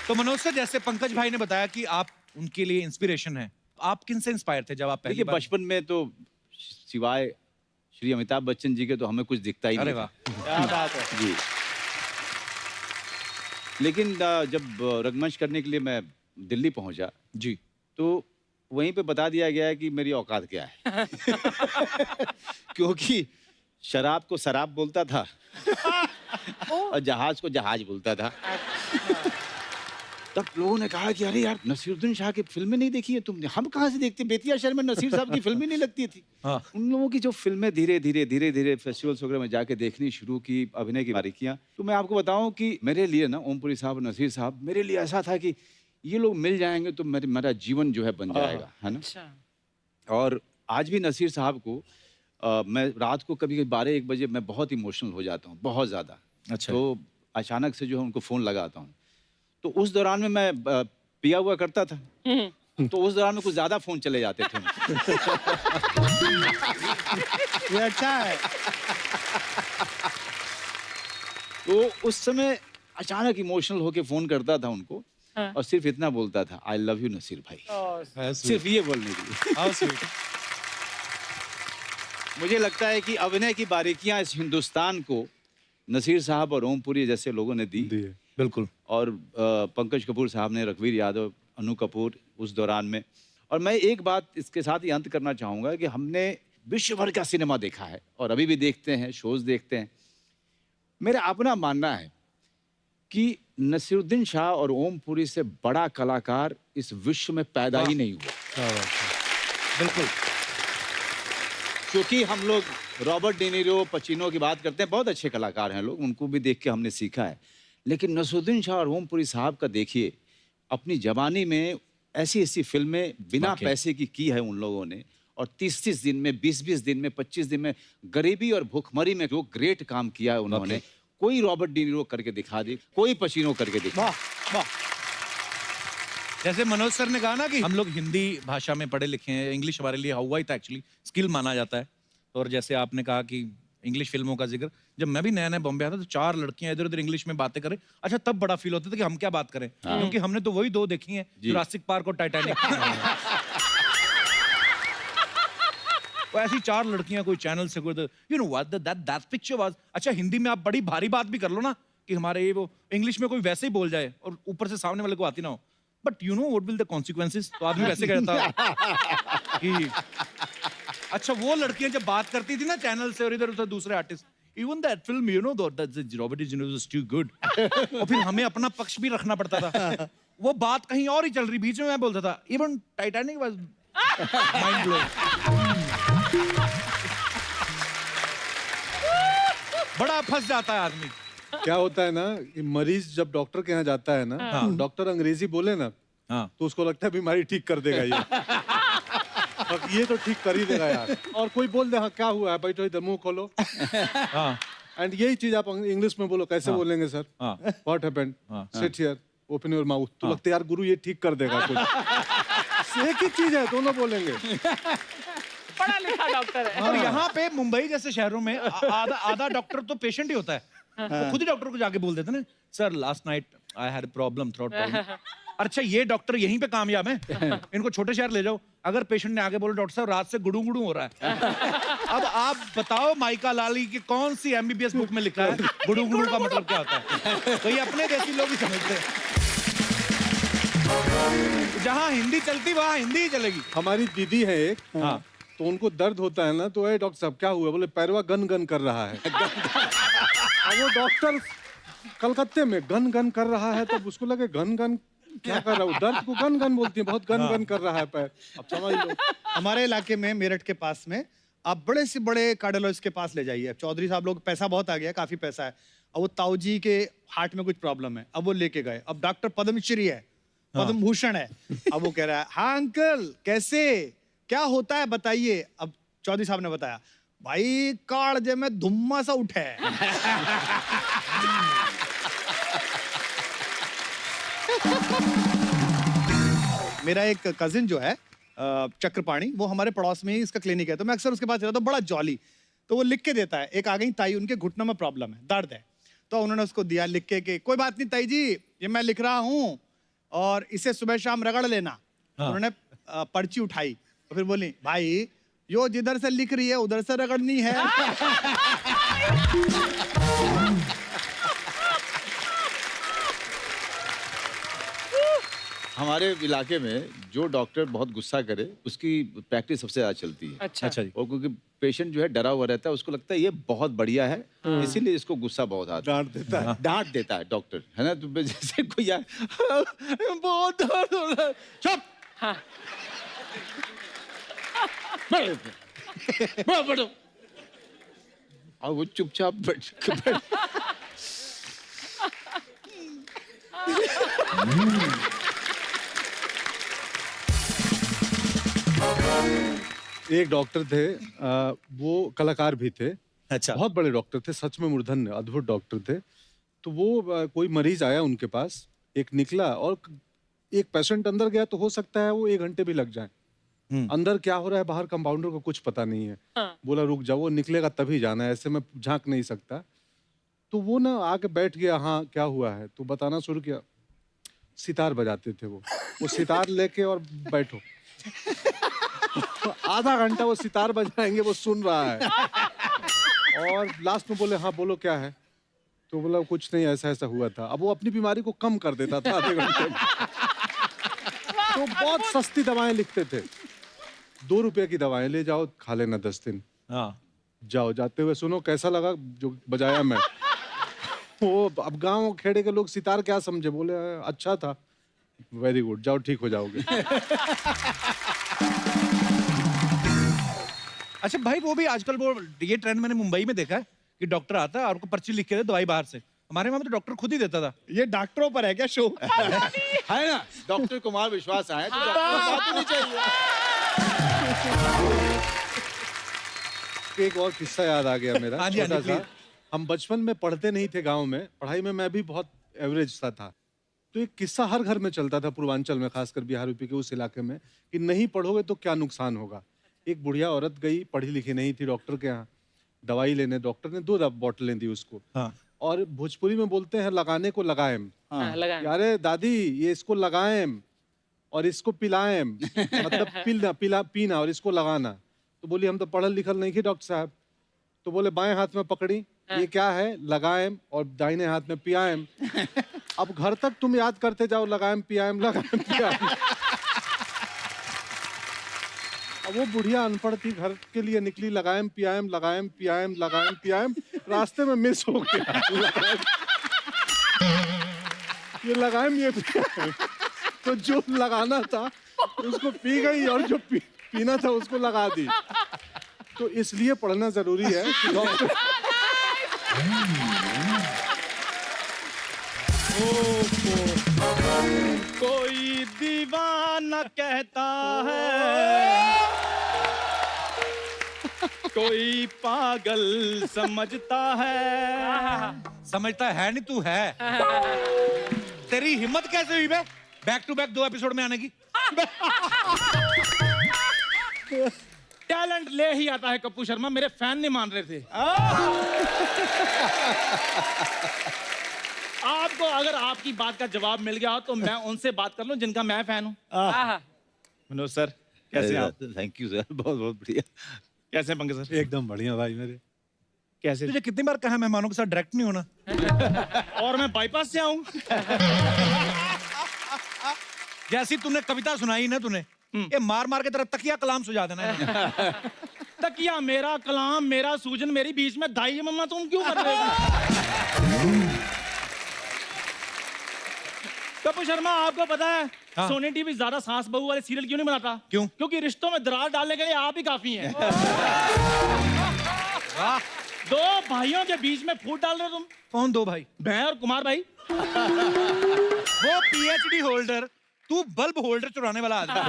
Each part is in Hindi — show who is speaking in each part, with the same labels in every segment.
Speaker 1: तो मनोज सर, जैसे पंकज भाई ने बताया कि आप उनके लिए इंस्पिरेशन है, आप किन से इंस्पायर थे जब आप पहली
Speaker 2: देखिए
Speaker 1: बार?
Speaker 2: बचपन में तो सिवाय श्री अमिताभ बच्चन जी के तो हमें कुछ दिखता ही
Speaker 1: अरे
Speaker 2: नहीं
Speaker 1: वाह,
Speaker 2: था।
Speaker 3: क्या बात है।
Speaker 2: जी। लेकिन जब रंगमंच करने के लिए मैं दिल्ली पहुंचा
Speaker 1: जी।
Speaker 2: तो वहीं पे बता दिया गया है कि मेरी औकात क्या है। क्योंकि शराब को शराब बोलता था और जहाज को जहाज बोलता था। तब लोगों ने कहा कि अरे यार, नसीरुद्दीन शाह की फिल्में नहीं देखी है तुमने? हम कहाँ से देखते, बेतिया शहर में नसीर साहब की फिल्में नहीं लगती थी।
Speaker 1: हाँ।
Speaker 2: उन लोगों की जो फिल्में धीरे धीरे फेस्टिवल्स वगैरह में जाके देखनी शुरू की, अभिनय की बारीकियां, तो मैं आपको बताऊं कि मेरे लिए ना ओमपुरी साहब, नसीर साहब, मेरे लिए ऐसा था कि ये लोग मिल जाएंगे तो मेरा जीवन जो है बन जाएगा, है ना।
Speaker 3: अच्छा।
Speaker 2: और आज भी नसीर साहब को मैं रात को कभी 12-1 बजे मैं बहुत इमोशनल हो जाता हूँ, बहुत ज़्यादा।
Speaker 1: अच्छा।
Speaker 2: तो अचानक से जो है उनको फ़ोन लगाता हूँ, तो उस दौरान में मैं पिया हुआ करता था, तो उस दौरान में कुछ ज़्यादा फ़ोन चले जाते थे।
Speaker 3: ये अच्छा है।
Speaker 2: तो उस समय अचानक इमोशनल होके फ़ोन करता था उनको,
Speaker 3: हाँ।
Speaker 2: और सिर्फ इतना बोलता था, आई लव यू नसीर भाई। सिर्फ ये बोलने के लिए।
Speaker 1: How sweet.
Speaker 2: मुझे लगता है कि अभिनय की बारीकियां इस हिंदुस्तान को नसीर साहब और ओमपुरी जैसे लोगों ने दी।
Speaker 1: बिल्कुल।
Speaker 2: और पंकज कपूर साहब ने, रणवीर यादव, अनु कपूर उस दौरान में। और मैं एक बात इसके साथ ही अंत करना चाहूँगा कि हमने विश्व भर का सिनेमा देखा है और अभी भी देखते हैं, शोज देखते हैं। मेरा अपना मानना है कि नसीरुद्दीन शाह और ओमपुरी से बड़ा कलाकार इस विश्व में पैदा ही नहीं हुआ।
Speaker 1: बिल्कुल।
Speaker 2: क्योंकि हम लोग रॉबर्ट डेनिरो, पचिनो की बात करते हैं, बहुत अच्छे कलाकार हैं लोग, उनको भी देख के हमने सीखा है। लेकिन नसीरुद्दीन शाह और ओमपुरी साहब का देखिए, अपनी जवानी में ऐसी ऐसी फिल्में बिना
Speaker 1: वाकई।
Speaker 2: पैसे की है उन लोगों ने, और 30-30 दिन में, 20-20 दिन में, 25 दिन में, गरीबी और भूखमरी में जो ग्रेट काम किया है उन्होंने, कोई रॉबर्ट डेनिरो करके दिखा दे, कोई पचिनो करके दिखा।
Speaker 3: वाह वाह।
Speaker 1: जैसे मनोज सर ने कहा ना कि हम लोग हिंदी भाषा में पढ़े लिखे हैं, इंग्लिश हमारे लिए हवाई था, एक्चुअली स्किल माना जाता है। और जैसे आपने कहा कि इंग्लिश फिल्मों का जिक्र, जब मैं भी नया नया बॉम्बे आता तो 4 लड़कियां इधर उधर इंग्लिश में बातें करें, अच्छा तब बड़ा फील होता था कि हम क्या बात करें, क्योंकि हमने तो वही 2 देखी हैं, जुरासिक पार्क और टाइटैनिक। वो ऐसी 4 लड़कियां कोई चैनल से कोई, you know what that picture was. अच्छा हिंदी में आप बड़ी भारी बात भी कर लो ना कि हमारे ये वो, इंग्लिश में कोई वैसे ही बोल जाए और ऊपर से सामने वाले को आती ना हो, but you know what will the consequences, तो आदमी वैसे कहता कि अच्छा वो लड़कियां जब बात करती थी ना चैनल से और इधर उधर दूसरे artist, even that film you know that Robert D निरो वाज टू गुड, और फिर हमें अपना पक्ष भी रखना पड़ता था। वो बात कहीं और ही चल रही, बीच में मैं बोलता था even Titanic was mind blowing. बड़ा फंस जाता है आदमी।
Speaker 4: क्या होता है ना कि मरीज जब डॉक्टर के यहाँ जाता है ना, डॉक्टर अंग्रेजी बोले ना, तो उसको लगता है बीमारी ठीक कर देगा ये। और ये तो ठीक कर ही देगा यार। और कोई बोल दे हाँ क्या हुआ है, बैठो इधर मुंह खोलो। एंड यही चीज आप इंग्लिश में बोलो, कैसे बोलेंगे sir? What happened? Sit here, open your mouth. तो लगता है यार गुरु ये ठीक कर देगा कुछ। एक ही चीज है, दोनों बोलेंगे।
Speaker 3: पढ़ा लिखा डॉक्टर है।
Speaker 1: और यहाँ पे मुंबई जैसे शहरों में आधा डॉक्टर तो पेशेंट ही होता है, वो खुद ही डॉक्टर को जाके बोल देते ना, sir last night I had problem, throat problem. अच्छा ये डॉक्टर यहीं पे कामयाब है, इनको छोटे शहर ले जाओ। अगर पेशेंट ने आगे बोला डॉक्टर साहब रात से गुड़ू गुड़ू हो रहा है, अब आप बताओ माइका लाली की कौन सी एमबीबीएस बुक में लिखा है गुड़ू गुड़ू का मतलब क्या होता है? तो ये अपने देसी लोग ही समझते हैं। जहाँ हिंदी चलती वहाँ हिंदी ही चलेगी।
Speaker 4: हमारी दीदी है एक,
Speaker 1: हाँ।
Speaker 4: तो उनको दर्द होता है ना, तो ए डॉक्टर साहब क्या हुआ? बोले पैरवा गन गन कर रहा है। और वो डॉक्टर कलकत्ते में गन गन कर रहा है, तब उसको लगे गन गन क्या कर रहा है, दर्द को गन गन बोलती है, बहुत गन गन कर रहा है पैर। अब समझ लो।
Speaker 5: हमारे इलाके में मेरठ के पास में आप बड़े से बड़े कार्डियोलॉजिस्ट के पास ले जाइए। चौधरी साहब लोग, पैसा बहुत आ गया, काफी पैसा है, और वो ताऊ जी के हार्ट में कुछ प्रॉब्लम है, अब वो लेके गए। अब डॉक्टर पद्मश्री है, पद्म भूषण है, अब वो कह रहा है हाँ अंकल कैसे, क्या होता है बताइए। अब चौधरी साहब ने बताया, भाई कालजे में धुम्मा सा उठे है। मेरा एक कजिन जो है चक्रपाणी, वो हमारे पड़ोस में ही इसका क्लिनिक है, तो मैं अक्सर उसके पास जाता हूँ, बड़ा जॉली। तो वो लिख के देता है, एक आ गई ताई, उनके घुटनों में प्रॉब्लम है, दर्द है, तो उन्होंने उसको दिया लिख के कि कोई बात नहीं ताई जी, ये मैं लिख रहा हूँ, और इसे सुबह शाम रगड़ लेना।
Speaker 1: हाँ।
Speaker 5: उन्होंने पर्ची उठाई और फिर बोली, भाई यो जिधर से लिख रही है उधर से रगड़नी है।
Speaker 2: हमारे इलाके में जो डॉक्टर बहुत गुस्सा करे उसकी प्रैक्टिस सबसे ज्यादा चलती है।
Speaker 3: अच्छा
Speaker 1: अच्छा जी।
Speaker 2: और क्योंकि पेशेंट जो है डरा हुआ रहता है, उसको लगता है ये बहुत बढ़िया है, इसीलिए इसको गुस्सा बहुत आता है,
Speaker 4: डांट देता है।
Speaker 2: डांट देता है डॉक्टर, है ना। तो जैसे कोई यार बहुत दर्द हो रहा है, चुप
Speaker 3: हाँ।
Speaker 2: बैठो। और वो चुपचाप बैठ
Speaker 4: एक डॉक्टर थे, वो कलाकार भी थे,
Speaker 1: अच्छा।
Speaker 4: बहुत बड़े डॉक्टर थे, सच में मूर्धन्य अद्भुत डॉक्टर थे। तो वो कोई मरीज आया उनके पास, एक निकला और एक पेशेंट अंदर गया तो हो सकता है वो 1 घंटे भी लग जाए। अंदर क्या हो रहा है बाहर कंपाउंडर को कुछ पता नहीं है।
Speaker 3: हाँ।
Speaker 4: बोला रुक जाओ, वो निकलेगा तभी जाना है, ऐसे मैं झांक नहीं सकता। तो वो ना आके बैठ गया, हाँ क्या हुआ है, तो बताना शुरू किया। सितार बजाते थे वो सितार लेके और बैठो। तो आधा घंटा वो सितार बजाएंगे, वो सुन रहा है और लास्ट में बोले हाँ बोलो क्या है, तो बोला कुछ नहीं, ऐसा ऐसा हुआ था। अब वो अपनी बीमारी को कम कर देता था आधे घंटे में। तो बहुत सस्ती दवाएं लिखते थे, 2 रुपए की दवाएं ले जाओ, खा लेना 10 दिन।
Speaker 1: हाँ।
Speaker 4: जाओ, जाते हुए सुनो कैसा लगा जो बजाया मैं। वो अब गांव खेड़े के लोग सितार क्या समझे, बोले अच्छा था, वेरी गुड, जाओ ठीक हो जाओगे।
Speaker 1: अच्छा भाई, वो भी आजकल वो ये ट्रेंड मैंने मुंबई में देखा है कि डॉक्टर आता है और आपको पर्ची लिख के दे दवाई बाहर से। हमारे वहां तो डॉक्टर खुद ही देता था।
Speaker 5: ये डॉक्टरों पर है क्या शो?
Speaker 2: है ना। डॉक्टर कुमार विश्वास आए तो डॉक्टर को बात होनी चाहिए।
Speaker 4: एक और किस्सा याद आ गया मेरा,
Speaker 1: हाँ जी, हाँ जी,
Speaker 4: छोटा सा।
Speaker 1: प्लीज।
Speaker 4: हम बचपन में पढ़ते नहीं थे गांव में, पढ़ाई में मैं भी बहुत एवरेज सा था। तो एक किस्सा हर घर में चलता था पूर्वांचल में, खासकर बिहार यूपी के उस इलाके में, कि नहीं पढ़ोगे तो क्या नुकसान होगा। एक बुढ़िया औरत गई, पढ़ी लिखी नहीं थी, डॉक्टर के यहाँ दवाई लेने। डॉक्टर ने 2 बोतलें दी उसको,
Speaker 1: हाँ।
Speaker 4: और भोजपुरी में बोलते हैं लगाने को लगाएम।
Speaker 3: हाँ, लगाएं।
Speaker 4: अरे दादी ये इसको लगाएम और इसको पिलाएम, मतलब पीना और इसको लगाना। तो बोली हम तो पढ़ल लिखल नहीं थे डॉक्टर साहब। तो बोले बाएं हाथ में पकड़ी, ये क्या है, लगाएम, और दाहिने हाथ में पियाएम। अब घर तक तुम याद करते जाओ, लगाएम पियाएम लगाएम पियाएम। अब वो बुढ़िया अनपढ़ थी, घर के लिए निकली, लगाएम पियाएम लगाएम पियाएम लगाएम पियाएम, रास्ते में मिस हो गया। ये लगाएम ये पियाएम, तो जो लगाना था उसको पी गई और जो पीना था उसको लगा दी। तो इसलिए पढ़ना जरूरी है कि डॉक्टर
Speaker 1: कोई दीवाना कहता है, कोई पागल समझता है। समझता है नहीं, तू है। तेरी हिम्मत कैसे हुई बे बैक टू बैक 2 एपिसोड में आने की?
Speaker 3: टैलेंट ले ही आता है कप्पू शर्मा, मेरे फैन नहीं मान रहे थे। आपको अगर आपकी बात का जवाब मिल गया हो तो मैं उनसे बात कर लूं जिनका मैं फैन हूं।
Speaker 1: मनोज सर, कैसे हैं आप?
Speaker 2: थैंक यू सर, बहुत बहुत बढ़िया।
Speaker 1: कैसे हैं पंकज सर?
Speaker 4: एकदम बढ़िया भाई मेरे।
Speaker 1: कैसे? तुझे कितनी बार कहा मेहमानों के साथ डायरेक्ट नहीं होना?
Speaker 3: और मैं बाईपास से आऊं।
Speaker 1: जैसी तूने कविता सुनाई ना, तूने ये मार मार के तेरा तकिया कलाम सुझा देना है।
Speaker 3: तकिया मेरा, कलाम मेरा, सूजन मेरी, बीच में दाई मम्मा तुम क्यों कर रहे हो? कपूर शर्मा, आपको पता है
Speaker 1: हाँ।
Speaker 3: सोनी टीवी ज्यादा सास बहू वाले सीरियल क्यों नहीं बनाता?
Speaker 1: क्यों?
Speaker 3: क्योंकि रिश्तों में दरार डालने के लिए आप ही काफी हैं।
Speaker 1: वाह।
Speaker 3: 2 भाइयों के बीच में फूट डाल रहे हो तुम।
Speaker 1: कौन 2 भाई?
Speaker 3: मैं और कुमार भाई।
Speaker 1: वो पीएचडी होल्डर, तू बल्ब होल्डर चुराने वाला आदमी।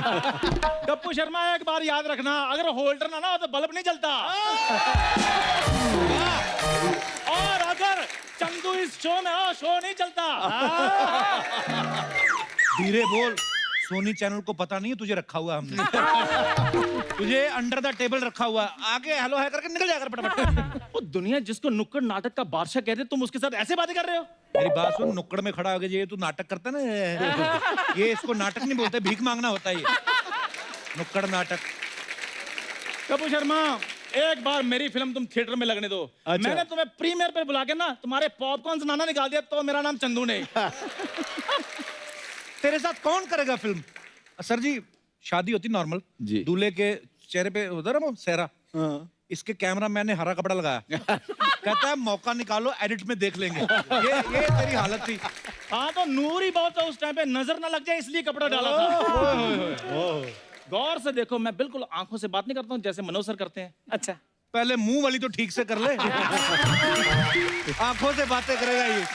Speaker 3: कप्पू शर्मा, एक बार याद रखना, अगर होल्डर ना हो तो बल्ब नहीं जलता। और अगर चंदू इस शो में हो, शो नहीं चलता।
Speaker 1: धीरे बोल, सोनी चैनल को पता नहीं है तुझे रखा हुआ हमने। तुझे अंडर द टेबल रखा हुआ, आगे हेलो है करके निकल जाकर फटाफट।
Speaker 3: वो दुनिया जिसको नुक्कड़ नाटक का बादशाह कहते हैं, तुम उसके साथ ऐसे बातें कर रहे हो?
Speaker 1: मेरी बात सुन, नुक्कड़ में खड़ा हो गया ये तू नाटक करता ना, ये इसको नाटक नहीं बोलते, भीख मांगना होता है ये, नुक्कड़ नाटक।
Speaker 3: कपूर शर्मा, एक बार मेरी फिल्म तुम थिएटर में लगने दो।
Speaker 5: अच्छा।
Speaker 3: मैंने तुम्हें प्रीमियर पे बुला के ना तुम्हारे पॉपकॉर्न से नाना निकाल दिया तो मेरा नाम चंदू नहीं।
Speaker 1: तेरे साथ कौन करेगा फिल्म? सर जी, शादी होती नॉर्मल,
Speaker 2: जी।
Speaker 1: दूल्हे के चेहरे पे उधर वो सेहरा, इसके कैमरा मैन ने हरा कपड़ा लगाया, कहता है मौका निकालो एडिट में देख लेंगे। ये तेरी हालत थी।
Speaker 3: हाँ तो नूर ही बहुत था उस टाइम पे, नजर ना लग जाए इसलिए कपड़ा डाला था। गौर से देखो, मैं बिल्कुल आंखों से बात नहीं करता हूँ जैसे मनोज सर करते हैं।
Speaker 6: अच्छा,
Speaker 1: पहले मुंह वाली तो ठीक से कर ले, आंखों से बातें करेगा ये।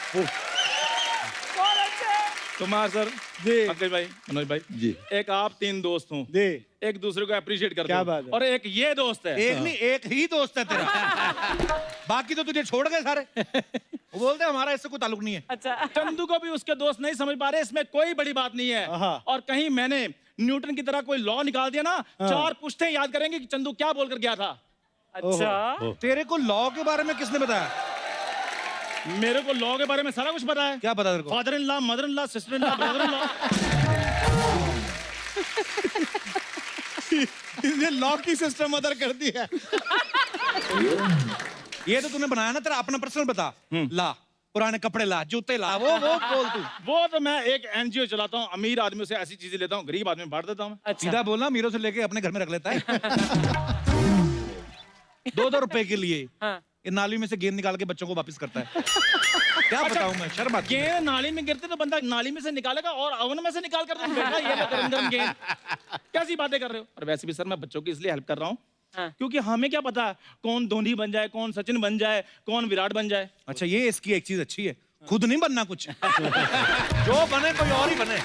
Speaker 3: कुमार सर
Speaker 5: जी।
Speaker 3: पंकज भाई, मनोज भाई
Speaker 2: जी।
Speaker 3: एक आप तीन दोस्त हूँ,
Speaker 5: दे
Speaker 3: एक दूसरे को अप्रिशिएट करते
Speaker 5: क्या
Speaker 3: हो।
Speaker 5: बात है।
Speaker 3: और एक ये दोस्त है।
Speaker 1: एक नहीं, एक ही दोस्त है तेरा, बाकी तो तुझे छोड़ गए सारे। वो बोलते हैं हमारा इससे कोई ताल्लुक नहीं है।
Speaker 6: अच्छा।
Speaker 3: चंदू को भी उसके दोस्त नहीं समझ पा रहे, इसमें कोई बड़ी बात नहीं है।
Speaker 5: हाँ।
Speaker 3: और कहीं मैंने न्यूटन की तरह कोई लॉ निकाल दिया ना, चार पुश्ते याद करेंगे कि चंदू क्या बोलकर गया था।
Speaker 6: अच्छा,
Speaker 1: तेरे को लॉ के बारे में किसने बताया?
Speaker 3: मेरे को लॉ के बारे में सारा कुछ पता है।
Speaker 1: क्या पता तेरे को?
Speaker 3: Father in law, mother in law, sister in law, brother in law.
Speaker 5: इसने लॉ की सिस्टम अदर कर दी है।
Speaker 1: ये तो तूने बनाया ना, तेरा अपना पर्सनल बता। ला, पुराने कपड़े ला, जूते ला, वो बोल तू।
Speaker 3: वो तो मैं एक एनजीओ चलाता हूँ, अमीर आदमी से ऐसी चीजें लेता हूँ, गरीब आदमी बांट देता हूँ।
Speaker 6: अच्छा।
Speaker 1: सीधा बोलना, मीरों से लेके अपने घर में रख लेता है। 2-2 रुपए के लिए
Speaker 6: हाँ।
Speaker 1: ये नाली में से गेंद निकाल के बच्चों को वापस करता है। क्या बताऊं मैं, शर्म आती है।
Speaker 3: गेंद नाली में गिरते तो बंदा नाली में से निकालेगा और ओवन में से निकाल कर तुम बेटा ये लो गरम गरम गेंद। कैसी बातें कर रहे हो? और वैसे भी सर मैं बच्चों की इसलिए हेल्प कर रहा हूँ
Speaker 6: हाँ।
Speaker 3: क्योंकि हमें क्या पता कौन धोनी बन जाए, कौन सचिन बन जाए, कौन विराट बन जाए।
Speaker 1: अच्छा, ये इसकी एक चीज अच्छी है, खुद नहीं बनना कुछ। जो बने कोई और ही बने।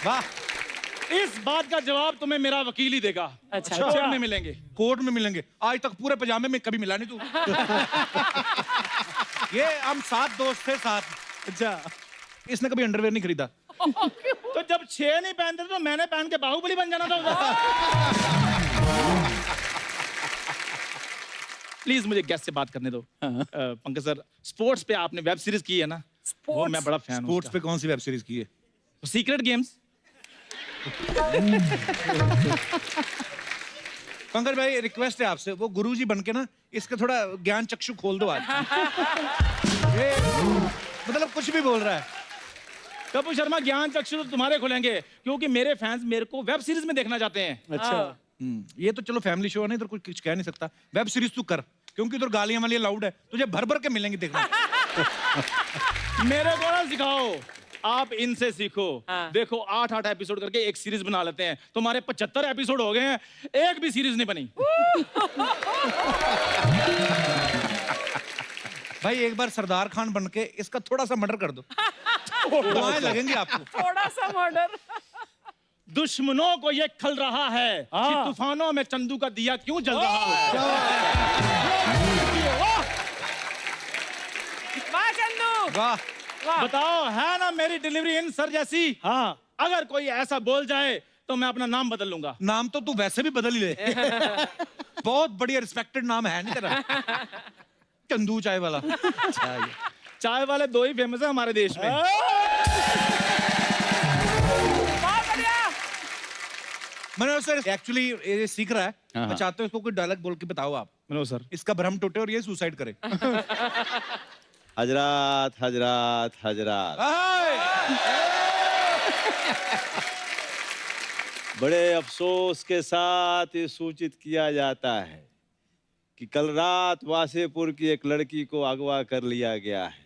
Speaker 1: वाह।
Speaker 3: इस बात का जवाब तुम्हें मेरा वकील ही देगा।
Speaker 6: अच्छा।
Speaker 3: कोर्ट में मिलेंगे।
Speaker 1: कोर्ट में मिलेंगे। आज तक पूरे पजामे में कभी मिला नहीं तू। ये हम 7 दोस्त थे, 7।
Speaker 5: अच्छा,
Speaker 1: इसने कभी अंडरवेयर नहीं खरीदा।
Speaker 3: तो जब 6 नहीं पहनते तो मैंने पहन के बाहुबली बन जाना था उधर। प्लीज मुझे गेस्ट से बात करने दो। पंकज सर, स्पोर्ट्स पे आपने वेब सीरीज की है ना, वो मैं बड़ा फैन हूँ।
Speaker 1: स्पोर्ट्स पे कौन सी वेब सीरीज की है?
Speaker 3: Secret games.
Speaker 1: पंकज भाई, रिक्वेस्ट है आपसे, वो गुरुजी बन के ना इसका थोड़ा ज्ञान चक्षु खोल दो आज। ये मतलब कुछ भी बोल रहा है।
Speaker 3: कपूर शर्मा, ज्ञान चक्षु तो तुम्हारे खुलेंगे क्योंकि मेरे फैंस मेरे को वेब सीरीज में देखना चाहते हैं।
Speaker 5: अच्छा।
Speaker 1: ये तो चलो फैमिली शो है ना, इधर कुछ कह नहीं सकता। वेब सीरीज तू कर, क्योंकि इधर गालियां वाली लाउड है, तुझे भर भर के मिलेंगी देखना।
Speaker 3: मेरे को ना सिखाओ, आप इनसे सीखो।
Speaker 6: हाँ।
Speaker 3: देखो 8-8 एपिसोड करके एक सीरीज बना लेते हैं। तुम्हारे 75 एपिसोड हो गए हैं, एक भी सीरीज नहीं बनी।
Speaker 1: भाई एक बार सरदार खान बन के इसका थोड़ा सा मर्डर कर दो, दुआएं लगेंगी आपको।
Speaker 6: थोड़ा सा मर्डर।
Speaker 3: दुश्मनों को ये खल रहा है कि तूफानों में चंदू का दिया क्यों जल रहा है।
Speaker 6: वाह चंदू,
Speaker 1: वाह।
Speaker 6: वाह।
Speaker 3: बताओ, है ना मेरी डिलीवरी इन सर जैसी?
Speaker 5: हाँ।
Speaker 3: अगर कोई ऐसा बोल जाए तो मैं अपना नाम बदल लूंगा।
Speaker 1: नाम तो तू वैसे भी बदल ही ले। बहुत बढ़िया रिस्पेक्टेड नाम है नहीं तेरा, चंदू चाय वाला।
Speaker 3: चाय वाले 2 ही फेमस है हमारे देश में।
Speaker 6: बहुत बढ़िया।
Speaker 1: मनोज सर एक्चुअली ये सीख रहा है,
Speaker 2: हाँ।
Speaker 1: मैं चाहता हूँ इसको कोई डायलॉग बोल के बताओ आप,
Speaker 3: मनोज सर,
Speaker 1: इसका भ्रम टूटे और ये सुसाइड करे।
Speaker 2: हजरात हजरात हजरात, बड़े अफसोस के साथ ये सूचित किया जाता है कि कल रात वासेपुर की एक लड़की को अगवा कर लिया गया है।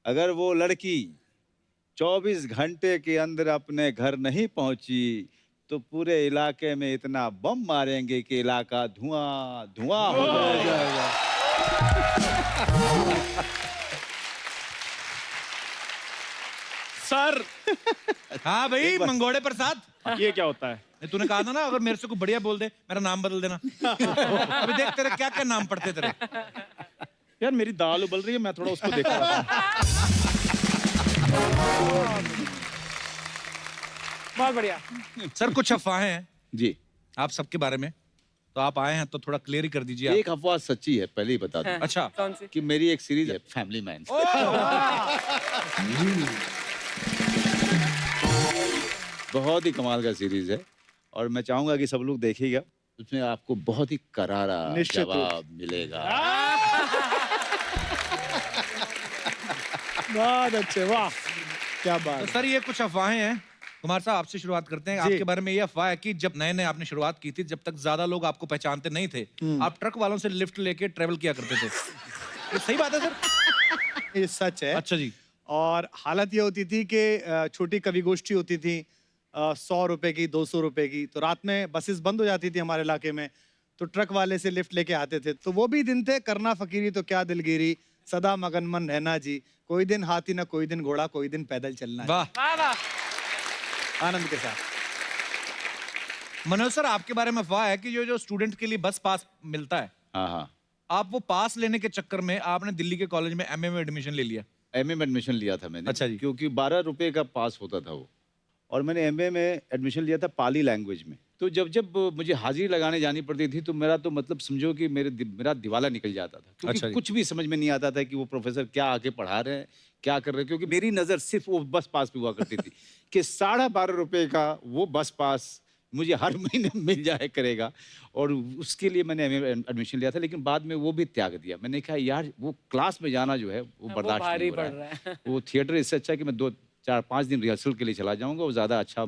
Speaker 2: अगर वो लड़की 24 घंटे के अंदर अपने घर नहीं पहुंची तो पूरे इलाके में इतना बम मारेंगे कि इलाका धुआं धुआं हो जाएगा।
Speaker 3: सर
Speaker 1: हाँ भाई, मंगोड़े प्रसाद।
Speaker 3: ये क्या होता है?
Speaker 1: तूने कहा था ना अगर मेरे से कोई बढ़िया बोल दे मेरा नाम बदल देना। अभी देख तेरे क्या क्या नाम पड़ते तेरे।
Speaker 3: यार मेरी दाल उबल रही है, मैं थोड़ा उसको देख रहा था।
Speaker 6: बहुत बढ़िया।
Speaker 1: सर कुछ अफवाहें हैं
Speaker 2: जी।
Speaker 1: आप सबके बारे में तो आप आए हैं तो थोड़ा क्लियर ही कर दीजिए आप।
Speaker 2: एक अफवाह सच्ची है, पहले ही बता दूं
Speaker 1: अच्छा।
Speaker 6: कौन सी?
Speaker 2: कि मेरी एक सीरीज है फैमिली मैन। बहुत ही कमाल का सीरीज है और मैं चाहूंगा कि सब लोग देखिएगा, उसमें आपको बहुत ही करारा
Speaker 5: निश्चित रूप
Speaker 2: जवाब मिलेगा।
Speaker 5: बहुत अच्छे, वाह क्या
Speaker 1: तो
Speaker 5: बात।
Speaker 1: सर ये कुछ अफवाहें हैं। कुमार साहब आपसे शुरुआत करते हैं।
Speaker 5: जी।
Speaker 1: आपके बारे में ये अफवाह है कि जब नए नए आपने शुरुआत की थी, जब तक ज्यादा लोग आपको पहचानते नहीं थे, आप ट्रक वालों से लिफ्ट लेके ट्रेवल किया करते थे। ये सही बात है सर?
Speaker 5: ये सच है।
Speaker 1: अच्छा जी।
Speaker 5: और हालत ये होती थी कि छोटी कवि गोष्ठी होती थी, 100 रुपए की, 200 रुपए की। तो रात में बसेस बंद हो जाती थी हमारे इलाके में, तो ट्रक वाले से लिफ्ट लेके आते थे। तो वो भी दिन थे, करना फकीरी तो क्या दिलगिरी, सदा मगन मन रहना जी, कोई दिन हाथी ना कोई दिन घोड़ा, कोई दिन पैदल चलना जी।
Speaker 1: वाह।
Speaker 6: वाह वाह।
Speaker 5: आनंद के साथ।
Speaker 1: मनोज सर आपके बारे में अफवाह है कि जो स्टूडेंट के लिए बस पास मिलता है,
Speaker 2: हाँ हाँ,
Speaker 1: आप वो पास लेने के चक्कर में आपने दिल्ली के कॉलेज में एमए में एडमिशन ले लिया।
Speaker 2: एमए में एडमिशन लिया था मैंने।
Speaker 1: अच्छा जी।
Speaker 2: क्योंकि 12 रुपए का पास होता था वो, और मैंने एमए में एडमिशन लिया था पाली लैंग्वेज में। तो जब जब मुझे हाजिरी लगाने जानी पड़ती थी तो मेरा तो मतलब समझो कि मेरा दिवाला निकल जाता था, क्योंकि
Speaker 1: अच्छा जी।
Speaker 2: कुछ भी समझ में नहीं आता था कि वो प्रोफेसर क्या आके पढ़ा रहे हैं, क्या कर रहे हैं। क्योंकि मेरी नज़र सिर्फ वो बस पास पे हुआ करती थी कि 12.5 रुपए का वो बस पास मुझे हर महीने मिल जाए करेगा, और उसके लिए मैंने एमए में एडमिशन लिया था। लेकिन बाद में वो भी त्याग दिया। मैंने कहा यार वो क्लास में जाना जो है वो बर्दाश्त नहीं
Speaker 6: भारी
Speaker 2: हो रहा
Speaker 6: पड़ रहा
Speaker 2: है। वो थिएटर इससे अच्छा है कि मैं 2-4-5 दिन रिहर्सल के लिए चला जाऊंगा, वो ज़्यादा अच्छा,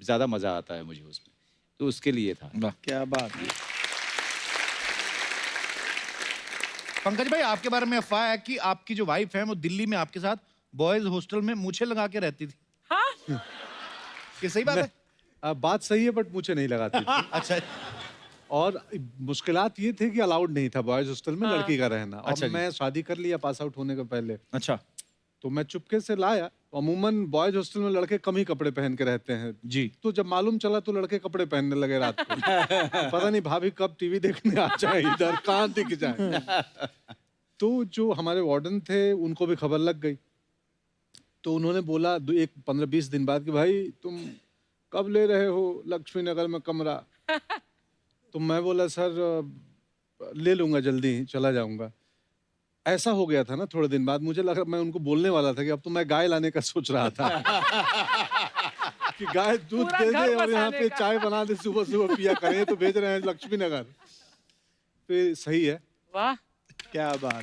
Speaker 2: ज़्यादा मज़ा आता है मुझे उसमें, तो उसके लिए था।
Speaker 1: वाह।
Speaker 5: क्या बात है।
Speaker 1: पंकज भाई आपके बारे में अफवाह है कि आपकी जो वाइफ है वो दिल्ली में आपके साथ बॉयज हॉस्टल में मूछें लगा के रहती थी।
Speaker 6: हाँ?
Speaker 1: ये सही बात है?
Speaker 4: बात सही है, बट मुझे नहीं लगाती थी।
Speaker 1: अच्छा।
Speaker 4: और मुश्किलात ये थे कि अलाउड नहीं था बॉयज हॉस्टल में लड़की का रहना।
Speaker 1: अच्छा
Speaker 4: और
Speaker 1: जी।
Speaker 4: मैं शादी कर लिया पास आउट होने के पहले,
Speaker 1: अच्छा
Speaker 4: तो मैं चुपके से लाया। अमूमन बॉयज हॉस्टल में लड़के कम ही कपड़े पहन के रहते हैं
Speaker 1: जी।
Speaker 4: तो जब मालूम चला तो लड़के कपड़े पहनने लगे रात को। पता नहीं भाभी कब टीवी देखने आ जाए, इधर कहाँ दिख जाए। तो जो हमारे वार्डन थे उनको भी खबर लग गई, तो उन्होंने बोला 15-20 दिन बाद कि भाई तुम कब ले रहे हो लक्ष्मी नगर में कमरा। तो मैं बोला सर ले लूंगा, जल्दी ही चला जाऊंगा। ऐसा हो गया था ना, थोड़े दिन बाद मुझे लगा, मैं उनको बोलने वाला था कि अब तो मैं गाय लाने का सोच रहा था कि गाय दूध
Speaker 6: पूरा
Speaker 4: दे
Speaker 6: घर
Speaker 4: दे और यहाँ
Speaker 6: बसाने
Speaker 4: पे
Speaker 6: का।
Speaker 4: चाय बना दे, सुबह सुबह पिया करें। तो भेज रहे हैं लक्ष्मी नगर, फिर सही है।
Speaker 6: वाह।
Speaker 5: क्या बात है।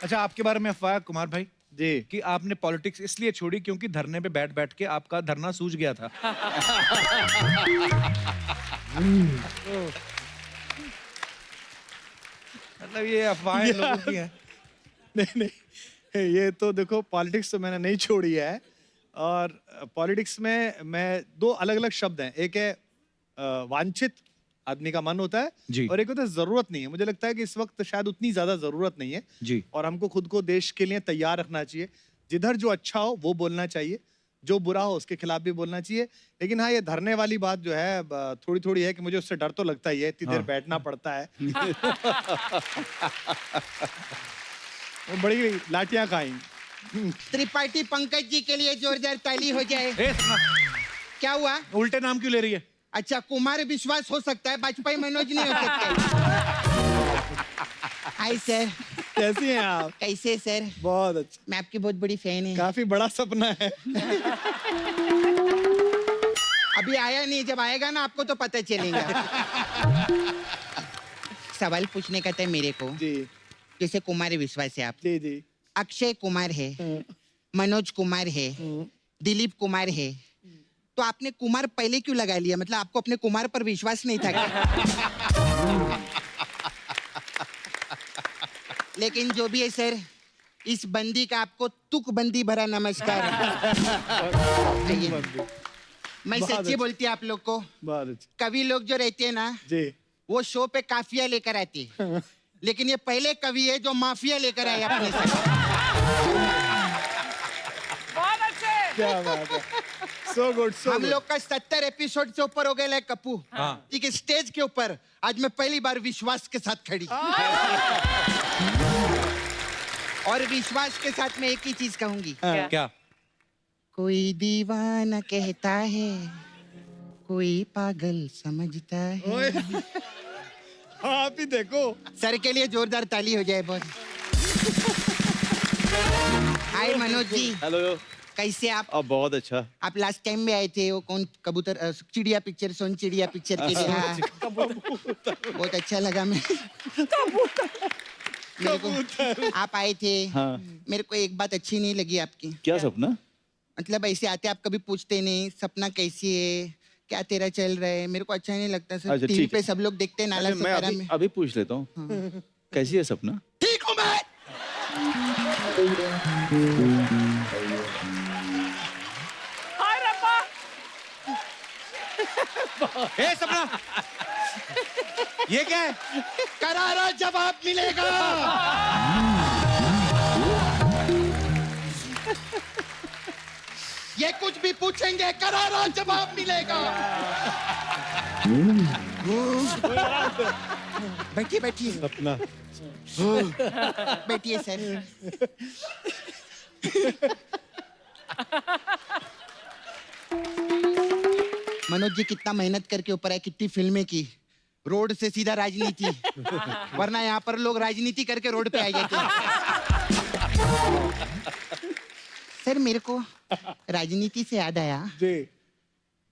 Speaker 1: अच्छा आपके बारे में अफवाह है कुमार भाई
Speaker 5: जी।
Speaker 1: कि आपने पॉलिटिक्स इसलिए छोड़ी क्योंकि धरने पे बैठ बैठ के आपका धरना सूज गया था। मतलब ये अफवाहें लोगों की हैं।
Speaker 5: नहीं नहीं, ये तो देखो पॉलिटिक्स तो मैंने नहीं छोड़ी है। और पॉलिटिक्स में मैं 2 अलग अलग शब्द हैं। एक है वांछित, आदमी का मन होता है
Speaker 1: जी।
Speaker 5: और एक होता है जरूरत नहीं है। मुझे लगता है कि इस वक्त शायद उतनी ज्यादा जरूरत नहीं है
Speaker 1: जी।
Speaker 5: और हमको खुद को देश के लिए तैयार रखना चाहिए। जिधर जो अच्छा हो वो बोलना चाहिए, जो बुरा हो उसके खिलाफ भी बोलना चाहिए। लेकिन हाँ, ये धरने वाली बात जो है थोड़ी थोड़ी है कि मुझे उससे डर तो लगता ही है, इतनी देर बैठना पड़ता है। वो बड़ी लाठियां खाई।
Speaker 7: त्रिपाठी पंकज जी के लिए जोरदार ताली हो जाए।
Speaker 1: ए, सुना,
Speaker 7: क्या हुआ?
Speaker 1: उल्टे नाम क्यों ले रही है?
Speaker 7: अच्छा, कुमार विश्वास हो सकता है, वाजपेयी मनोज नहीं हो सकते। हाय सर,
Speaker 5: कैसी हैं आप?
Speaker 7: कैसे सर?
Speaker 5: बहुत अच्छा,
Speaker 7: मैं आपकी बहुत बड़ी फैन है।
Speaker 5: काफी बड़ा सपना है।
Speaker 7: अभी आया नहीं, जब आएगा ना आपको तो पता चलेगा। सवाल पूछने का था मेरे को।
Speaker 5: जी
Speaker 7: जैसे कुमार विश्वास है आप,
Speaker 5: जी जी।
Speaker 7: अक्षय कुमार है, मनोज कुमार है, दिलीप कुमार है, तो आपने कुमार पहले क्यों लगा लिया? मतलब आपको अपने कुमार पर विश्वास नहीं था क्या? लेकिन जो भी है सर, इस बंदी का आपको तुक बंदी भरा नमस्कार। मैं
Speaker 5: बहुत
Speaker 7: सच्ची
Speaker 5: अच्छा।
Speaker 7: बोलती हूँ आप लोग को,
Speaker 5: बहुत अच्छा।
Speaker 7: कवि लोग जो रहते हैं ना,
Speaker 5: जी।
Speaker 7: वो शो पे काफिया लेकर आते हैं। लेकिन ये पहले कवि है जो माफिया लेकर आए अपने साथ।
Speaker 6: बहुत अच्छे।
Speaker 5: क्या बात है। सो गुड, सो
Speaker 7: हम लोग का 70 एपिसोड से ऊपर हो गया है कप्पू।
Speaker 1: हाँ।
Speaker 7: ठीक है, स्टेज के ऊपर आज मैं पहली बार विश्वास के साथ खड़ी। और विश्वास के साथ मैं एक ही चीज कहूंगी,
Speaker 1: क्या?
Speaker 7: कोई दीवाना कहता है कोई पागल समझता है।
Speaker 5: आप ही देखो।
Speaker 7: सर के लिए जोरदार ताली हो जाए बॉस। हाय मनोज जी,
Speaker 2: हेलो।
Speaker 7: कैसे आप?
Speaker 2: अब बहुत अच्छा।
Speaker 7: आप लास्ट टाइम में आए थे, वो कौन कबूतर चिड़िया पिक्चर, सोन चिड़िया पिक्चर के लिए। हाँ। बहुत अच्छा लगा मेरे को आप आए थे।
Speaker 2: हाँ।
Speaker 7: मेरे को एक बात अच्छी नहीं लगी आपकी।
Speaker 2: क्या सपना?
Speaker 7: मतलब ऐसे आते आप कभी पूछते नहीं सपना कैसी है, क्या तेरा चल रहा है। मेरे को अच्छा नहीं लगता सर।
Speaker 2: अच्छा,
Speaker 7: टीवी
Speaker 2: ठीक
Speaker 7: पे
Speaker 2: है।
Speaker 7: सब लोग देखते हैं नाला
Speaker 2: अरे, मैं
Speaker 7: सुपारा
Speaker 2: अभी
Speaker 7: में।
Speaker 2: अभी पूछ लेता हूँ। कैसी है सपना?
Speaker 7: ठीक हूँ मैं।
Speaker 6: हाय रब्बा।
Speaker 5: ए सपना, ये क्या है?
Speaker 7: करारा जवाब मिलेगा। ये कुछ भी पूछेंगे करारा जवाब मिलेगा। बैठिए बैठिए
Speaker 4: सपना।
Speaker 7: बैठिए सर। मनोज जी कितना मेहनत करके ऊपर आए, कितनी फिल्में की, रोड से सीधा राजनीति, वरना यहाँ पर लोग राजनीति करके रोड पे आ जाते हैं। सर मेरे को राजनीति से याद आया,
Speaker 5: जी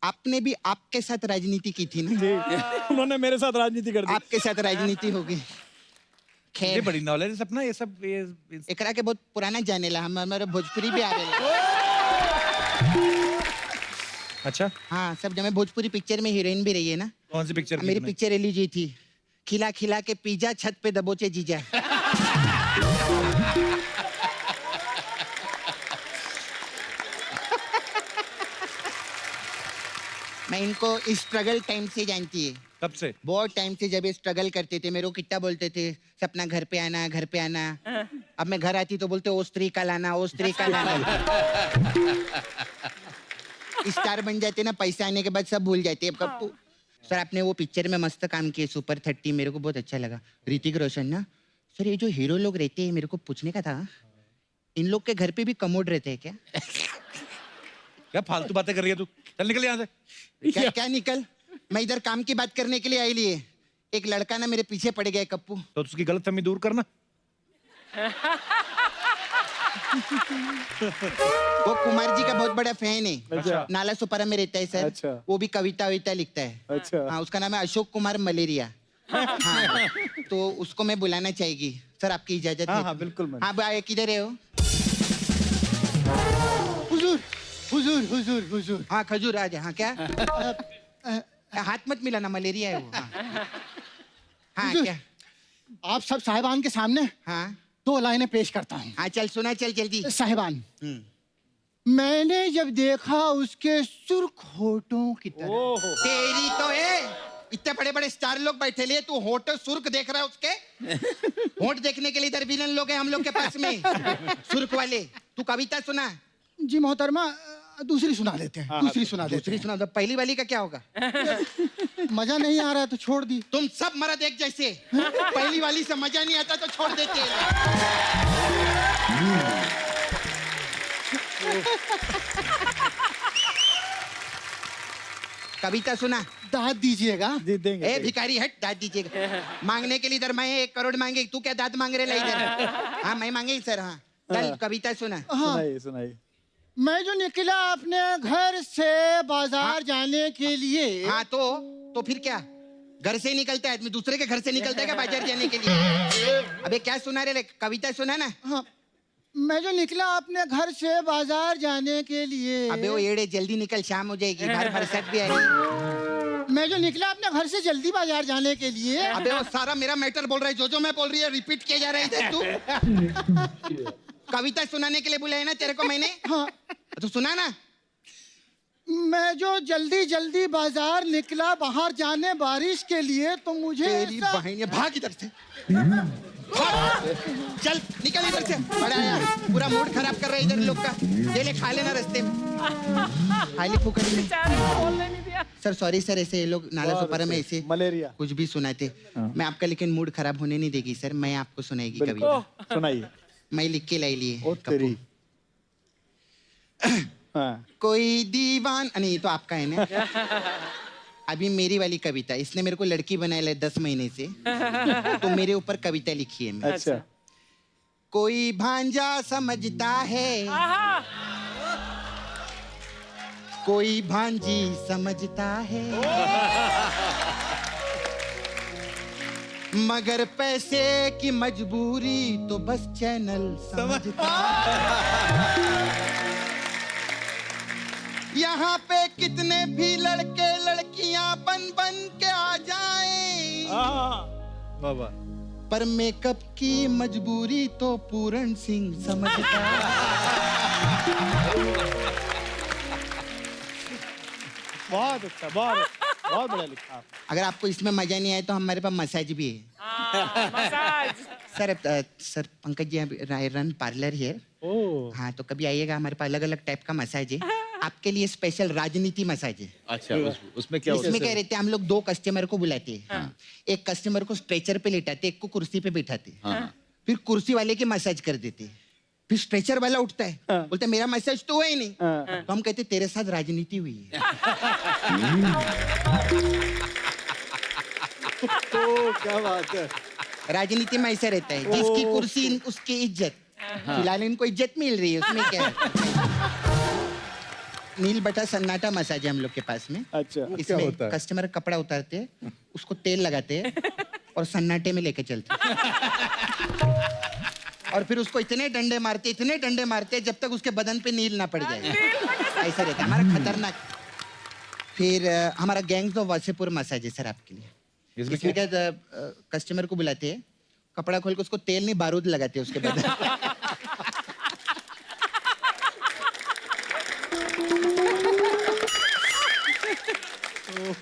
Speaker 7: आपने भी आपके साथ राजनीति की थी ना?
Speaker 5: उन्होंने मेरे साथ राजनीति कर दी।
Speaker 7: आपके साथ राजनीति हो गई।
Speaker 1: ये
Speaker 7: खैर
Speaker 1: बड़ी नॉलेज है सपना, ये सब
Speaker 7: एकरा के बहुत पुराना जाने ला, हम हमारे भोजपुरी भी आ रहे।
Speaker 1: अच्छा,
Speaker 7: हाँ सब जब मैं भोजपुरी पिक्चर में हीरोइन भी रही है ना।
Speaker 1: कौन सी पिक्चर?
Speaker 7: मेरी पिक्चर रिलीज हुई थी, खिला खिला के पिज्जा छत पे दबोचे जीजा। मैं इनको स्ट्रगल टाइम से जानती है,
Speaker 1: कब से?
Speaker 7: बहुत टाइम से। जब ये स्ट्रगल करते थे मेरे को कितना बोलते थे, सपना घर पे आना घर पे आना। अब मैं घर आती तो बोलते ओ स्त्री का लाना, ओ स्त्री का लाना। स्टार बन जाते ना, पैसा आने के बाद सब भूल जाते हैं। कब सर आपने वो पिक्चर में मस्त काम किए, सुपर 30, मेरे को बहुत अच्छा लगा। ऋतिक रोशन ना। सर ये जो हीरो लोग रहते हैं, मेरे को पूछने का था, इन लोग के घर पे भी कमोड रहते हैं क्या?
Speaker 1: क्या फालतू बातें कर रही है तू? चल निकल यहाँ से।
Speaker 7: क्या क्या निकल, मैं इधर काम की बात करने के लिए आई लिए। एक लड़का ना मेरे पीछे पड़ गया कप्पू।
Speaker 1: तो उसकी गलतफहमी दूर करना।
Speaker 7: वो कुमार जी का बहुत बड़ा फैन है।
Speaker 4: अच्छा।
Speaker 7: नाला सुपारा में रहता है सर।
Speaker 4: अच्छा।
Speaker 7: वो भी कविता विता लिखता है।
Speaker 4: अच्छा।
Speaker 7: हाँ उसका नाम है अशोक कुमार मलेरिया। हाँ, तो उसको मैं बुलाना चाहेगी सर, आपकी इजाजत है?
Speaker 5: हाँ बिल्कुल मैडम।
Speaker 7: हाँ भाई किधर है वो?
Speaker 8: हुजूर हुजूर हुजूर हुजूर
Speaker 7: हाँ खजूर आ जा। हाँ क्या? हाथ मत मिलाना, मलेरिया है वो। हाँ, हाँ
Speaker 8: हुजूर।
Speaker 7: क्या?
Speaker 8: आप सब साहिबान के सामने
Speaker 7: हाँ
Speaker 8: 2 लाइनें पेश करता हूँ।
Speaker 7: हाँ चल सुना, चल जल्दी।
Speaker 8: साहिबान, मैंने जब देखा उसके सुर्ख होठों की तरफ।
Speaker 7: तेरी तो है, इतने बड़े बड़े स्टार लोग बैठे लिए, तू होठ सुर्ख देख रहा है उसके? होठ देखने के लिए इधर विलन लोग हैं हम लोग के पास में, सुर्ख वाले। तू कविता सुना।
Speaker 8: जी मोहतरमा, दूसरी सुना देते हैं। दूसरी सुना देते
Speaker 7: दूसरी सुना दो, पहली वाली का क्या होगा?
Speaker 8: हैं। मजा नहीं आ रहा तो छोड़ दी।
Speaker 7: तुम सब मर्द एक जैसे, पहली वाली से मजा नहीं आता तो छोड़ देते हैं। कविता सुना।
Speaker 8: दाद दीजिएगा।
Speaker 5: जी देंगे।
Speaker 7: ए भिखारी हट, दाद दीजिएगा। मांगने के लिए इधर मैं 1 करोड़ मांगे, तू क्या दाद मांग रहे ला इधर? हाँ मैं मांगे सर। हाँ चल कविता सुना।
Speaker 8: हाँ,
Speaker 5: सुनाइए सुनाइए।
Speaker 8: मैं जो निकला अपने घर से बाजार जाने के लिए।
Speaker 7: हाँ तो फिर क्या? घर से निकलता है आदमी, दूसरे के घर से निकलता है क्या बाजार जाने के लिए? अबे क्या सुना रे? कविता सुना ना।
Speaker 8: हाँ, मैं जो निकला अपने घर से बाजार जाने के लिए।
Speaker 7: अबे वो एड़े जल्दी निकल, शाम हो जाएगी, बाहर बरसात भी आ रही।
Speaker 8: मैं जो निकला अपने घर से जल्दी बाजार जाने के लिए।
Speaker 7: अबे वो सारा मेरा मैटर बोल रहा है, जो मैं बोल रही है रिपीट किया जा रहा है इधर। तू कविता सुनाने के लिए बुलाया ना तेरे को मैंने।
Speaker 8: हाँ,
Speaker 7: तो सुना ना।
Speaker 8: मैं जो जल्दी जल्दी बाजार निकला बाहर जाने बारिश के लिए, तो मुझे
Speaker 7: तेरी
Speaker 8: ऐसा-
Speaker 7: बहन, ये भाग इधर से। भाग। चल निकल इधर से, बड़ा आया, पूरा मूड खराब कर रहा है इधर लोग का। ये ले खा लेना रास्ते में, खाली फुकट में।
Speaker 6: बेचारे को बोलने नहीं दिया।
Speaker 7: सर सॉरी सर, ऐसे ये लोग नाला सुपारा में ऐसे
Speaker 5: मलेरिया।
Speaker 7: कुछ भी सुनाते। मैं आपका लेकिन मूड खराब होने नहीं देगी सर, मैं आपको सुनाएगी कविता।
Speaker 5: सुनाइए।
Speaker 7: मैं लिख के लाई लिए
Speaker 5: ओ तेरी। हाँ।
Speaker 7: कोई दीवान नहीं तो आपका है ना। अभी मेरी वाली कविता, इसने मेरे को लड़की बनाया है 10 महीने से, तो मेरे ऊपर कविता लिखी है मैंने।
Speaker 5: अच्छा।
Speaker 7: कोई भांजा समझता है,
Speaker 6: आहा,
Speaker 7: कोई भांजी समझता है, मगर पैसे की मजबूरी तो बस चैनल समझता है। यहाँ पे कितने भी लड़के लड़कियां बन बन के आ जाएं,
Speaker 5: वाह वाह।
Speaker 7: पर मेकअप की मजबूरी तो पूरन सिंह समझता है।
Speaker 5: बहुत अच्छा, बहुत बढ़िया लिखा आप।
Speaker 7: अगर आपको इसमें मजा नहीं आए तो हमारे पास मसाज भी है।
Speaker 6: Massage.
Speaker 7: Sir Pankaj ji run parlour है।
Speaker 5: ओह,
Speaker 7: हाँ, तो कभी आइएगा, हमारे पास अलग अलग टाइप का मसाज है। आपके लिए स्पेशल राजनीति मसाज है।
Speaker 2: अच्छा उसमें क्या होता है
Speaker 7: इसमें क्या रहते हैं, हम लोग 2 कस्टमर को बुलाते हैं। एक कस्टमर को स्ट्रेचर पे लेटाते, एक को कुर्सी पे बिठाते, फिर कुर्सी वाले की मसाज कर देते, फिर स्ट्रेचर वाला उठता है, बोलता है मेरा मसाज तो हुआ ही नहीं, तो हम कहते तेरे साथ राजनीति हुई है।
Speaker 4: तो क्या बात है।
Speaker 7: राजनीति में ऐसा रहता है, जिसकी कुर्सी उसकी इज्जत। फिलहाल इनको इज्जत मिल रही है, उसमें क्या है। नील बटा सन्नाटा मसाज है हम लोग के पास में।
Speaker 5: अच्छा।
Speaker 7: इसमें
Speaker 4: होता है?
Speaker 7: कस्टमर कपड़ा उतारते हैं, उसको तेल लगाते हैं और सन्नाटे में लेके चलते हैं। और फिर उसको इतने डंडे मारते जब तक उसके बदन पे नील ना पड़ जाए। ऐसा रहता है हमारा खतरनाक। फिर हमारा गैंग्स ऑफ वासेपुर मसाज है सर आपके लिए। इसमें क्या कस्टमर को बुलाते हैं, कपड़ा खोल के उसको तेल नहीं बारूद लगाते हैं उसके बदन।